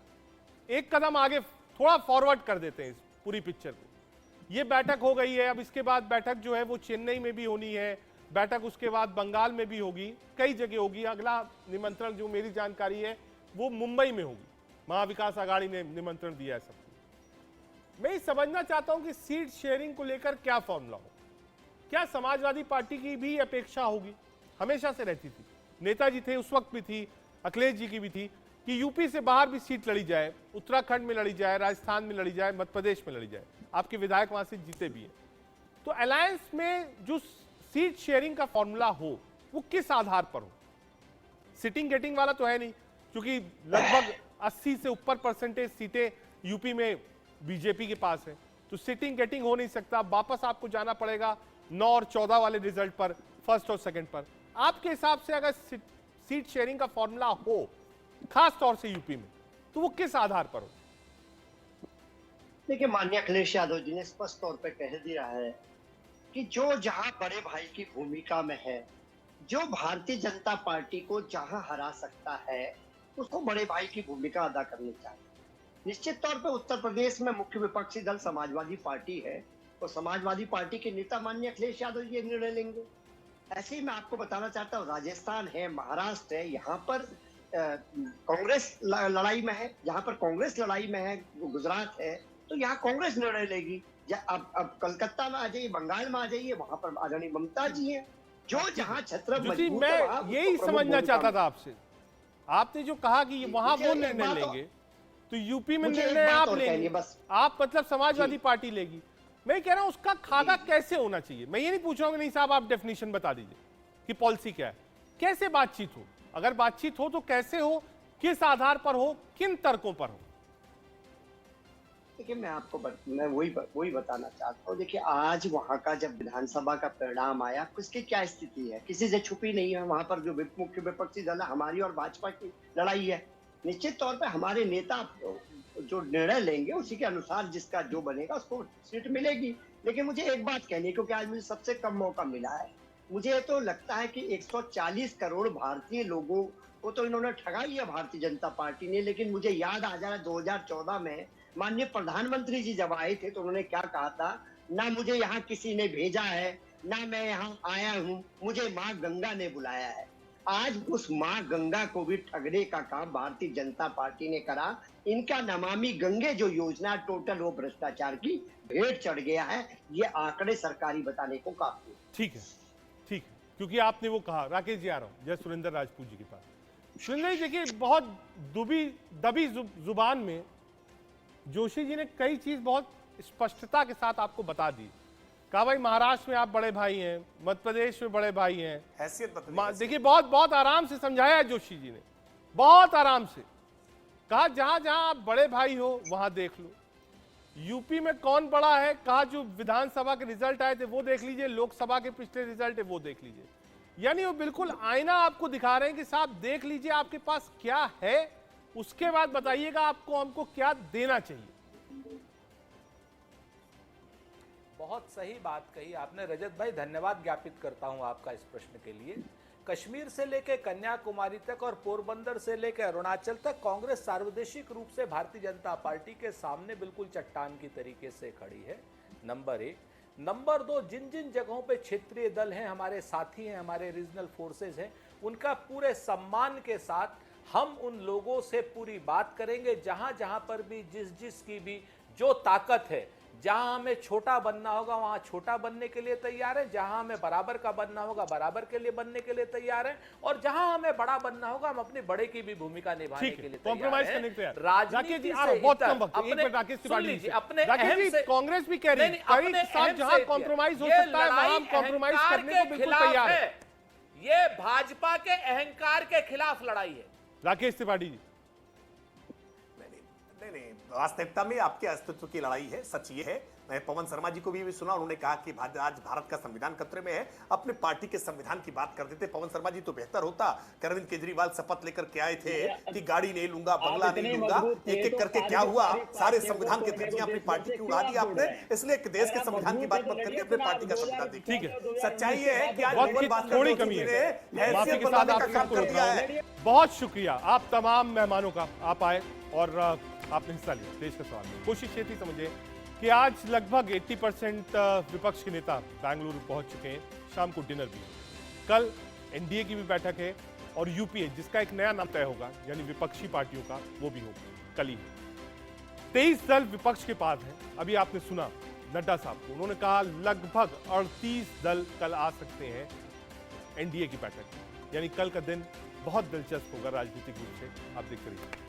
एक कदम आगे थोड़ा फॉरवर्ड कर देते हैं इस पूरी पिक्चर को। ये बैठक हो गई है, अब इसके बाद बैठक जो है वो चेन्नई में भी होनी है, बैठक उसके बाद बंगाल में भी होगी, कई जगह होगी। अगला निमंत्रण जो मेरी जानकारी है वो मुंबई में होगी, महाविकास आघाड़ी ने निमंत्रण दिया है सबको। मैं समझना चाहता हूं कि सीट शेयरिंग को लेकर क्या फॉर्मूला हो, क्या समाजवादी पार्टी की भी अपेक्षा होगी, हमेशा से रहती थी, नेताजी थे उस वक्त भी थी, अखिलेश जी की भी थी, कि यूपी से बाहर भी सीट लड़ी जाए, उत्तराखंड में लड़ी जाए, राजस्थान में लड़ी जाए, मध्य प्रदेश में लड़ी जाए, आपके विधायक वहां से जीते भी हैं। तो अलायंस में जो सीट शेयरिंग का फॉर्मूला हो वो किस आधार पर हो? सिटिंग गेटिंग वाला तो है नहीं, क्योंकि लगभग 80 से ऊपर परसेंटेज सीटें यूपी में बीजेपी के पास है, तो सिटिंग गेटिंग हो नहीं सकता, वापस आपको जाना पड़ेगा 9 और 14 वाले रिजल्ट पर, फर्स्ट और सेकंड पर। आपके हिसाब से अगर सीट शेयरिंग का फॉर्मूला हो खास तौर से यूपी में, तो वो किस आधार पर हो? देखिए, माननीय अखिलेश यादव जी ने स्पष्ट तौर पे कह दिया है कि जो जहां बड़े भाई की भूमिका में है, जो भारतीय जनता पार्टी को जहां हरा सकता है, उसको बड़े भाई की भूमिका अदा करनी चाहिए। निश्चित तौर पे उत्तर प्रदेश में मुख्य विपक्षी दल समाजवादी पार्टी है, और समाजवादी पार्टी के नेता माननीय अखिलेश यादव जी ये निर्णय लेंगे। ऐसे ही मैं आपको बताना चाहता हूँ, राजस्थान है, महाराष्ट्र है, यहाँ पर कांग्रेस लड़ाई में है, जहाँ पर कांग्रेस लड़ाई में है, गुजरात है, तो यहाँ कांग्रेस निर्णय लेगी। अब कलकत्ता में आ जाइए, बंगाल में आ जाइए, वहां पर आदरणीय ममता जी हैं, जो जहाँ छत्र मजबूत है, वहाँ मैं यही समझना चाहता था आपसे। आपने जो कहा कि वहां वो निर्णय लेंगे, तो यूपी में निर्णय आप लेंगे, आप मतलब समाजवादी पार्टी लेगी। मैं कह रहा हूं उसका खाका कैसे होना चाहिए। मैं ये नहीं पूछ रहा हूं कि नहीं साहब आप डेफिनेशन बता दीजिए कि पॉलिसी क्या है, कैसे बातचीत हो, अगर बातचीत हो तो कैसे हो, किस आधार पर हो, किन तर्कों पर हो? देखिए, मैं वही बताना चाहता हूँ। देखिए, आज वहाँ का जब विधानसभा का परिणाम आया, किसकी क्या स्थिति है, किसी से छुपी नहीं है। वहाँ पर जो मुख्य विपक्षी दल है, हमारी और भाजपा की लड़ाई है। निश्चित तौर पे हमारे नेता जो निर्णय लेंगे, उसी के अनुसार जिसका जो बनेगा उसको सीट मिलेगी। लेकिन मुझे एक बात कहनी है, क्योंकि आज मुझे सबसे कम मौका मिला है, मुझे तो लगता है कि 140 करोड़ भारतीय लोगों को तो इन्होंने ठगा लिया भारतीय जनता पार्टी ने। लेकिन मुझे याद आ जा रहा है 2014 में माननीय प्रधानमंत्री जी जब आए थे, तो उन्होंने क्या कहा था, ना मुझे यहाँ किसी ने भेजा है, ना मैं यहाँ आया हूँ, मुझे माँ गंगा ने बुलाया है। आज उस माँ गंगा को भी ठगने का काम भारतीय जनता पार्टी ने करा। इनका नमामि गंगे जो योजना टोटल वो भ्रष्टाचार की भेंट चढ़ गया है। ये आंकड़े सरकारी बताने को काफी है। ठीक है, ठीक है, क्योंकि आपने वो कहा। राकेश जी आ रहा हूँ, जय सुरेंद्र राजपूत जी के पास। सुरेंद्र जी देखिए, बहुत दबी जुबान में जोशी जी ने कई चीज बहुत स्पष्टता के साथ आपको बता दी। कहा भाई महाराष्ट्र में आप बड़े भाई हैं, मध्य प्रदेश में बड़े भाई हैं, हैसियत देखिए बहुत आराम से समझाया है जोशी जी ने, बहुत आराम से कहा जहां जहां आप बड़े भाई हो वहां देख लो। यूपी में कौन बड़ा है, कहा जो विधानसभा के रिजल्ट आए थे वो देख लीजिए, लोकसभा के पिछले रिजल्ट है वो देख लीजिए। यानी वो बिल्कुल आईना आपको दिखा रहे हैं कि साहब देख लीजिए आपके पास क्या है, उसके बाद बताइएगा आपको हमको क्या देना चाहिए। बहुत सही बात कही आपने रजत भाई, धन्यवाद ज्ञापित करता हूं आपका इस प्रश्न के लिए। कश्मीर से लेकर कन्याकुमारी तक और पोरबंदर से लेकर अरुणाचल तक कांग्रेस सार्वदेशिक रूप से भारतीय जनता पार्टी के सामने बिल्कुल चट्टान की तरीके से खड़ी है, नंबर 1। नंबर 2, जिन जिन जगहों पे क्षेत्रीय दल हैं, हमारे साथी हैं, हमारे रीजनल फोर्सेस हैं, उनका पूरे सम्मान के साथ हम उन लोगों से पूरी बात करेंगे। जहां जहां पर भी जिस की भी जो ताकत है, जहां हमें छोटा बनना होगा वहां छोटा बनने के लिए तैयार है, जहां हमें बराबर का बनना होगा बराबर के लिए बनने के लिए तैयार है, और जहां हमें बड़ा बनना होगा हम अपने बड़े की भी भूमिका निभाने के लिए कॉम्प्रोमाइज करने के लिए राजनीति से बहुत कम वक्त, एक मिनट राकेश तिवारी जी, अपने कांग्रेस भी कह रही है जहां कॉम्प्रोमाइज हो सकता है वहां कॉम्प्रोमाइज करने को बिल्कुल तैयार है। ये भाजपा के अहंकार के खिलाफ लड़ाई है। राकेश त्रिपाठी जी, नहीं, वास्तविकता में आपके अस्तित्व की लड़ाई है। सच ये है, मैं पवन शर्मा जी को भी सुना, उन्होंने कहा कि आज भारत का संविधान खतरे में है, अपने पार्टी के संविधान की बात कर देते पवन शर्मा जी तो बेहतर होता। अरविंद केजरीवाल शपथ लेकर के आए थे कि गाड़ी नहीं लूंगा, बंगला नहीं लूंगा, एक करके क्या हुआ, सारे संविधान के धज्जियां अपनी पार्टी की उड़ा दी आपने। इसलिए देश के संविधान की बात मत करिए, अपने पार्टी का संविधान देखिए। ठीक है, सच्चाई ये है कि आज थोड़ी कमी है, माफी के साथ आपसे बहुत शुक्रिया आप तमाम मेहमानों का, आप आए और आपने हिस्सा लिया देश का सवाल में। कोशिश ये थी समझे कि आज लगभग 80% विपक्ष के नेता बेंगलुरु पहुंच चुके हैं, शाम को डिनर भी, कल एनडीए की भी बैठक है और यूपीए जिसका एक नया नाम तय होगा, यानी विपक्षी पार्टियों का, वो भी होगा कल ही। 23 दल विपक्ष के पास हैं। अभी आपने सुना नड्डा साहब को, उन्होंने कहा लगभग 38 दल कल आ सकते हैं एनडीए की बैठक, यानी कल का दिन बहुत दिलचस्प होगा राजनीतिक रूप से, आप देखते रहिए।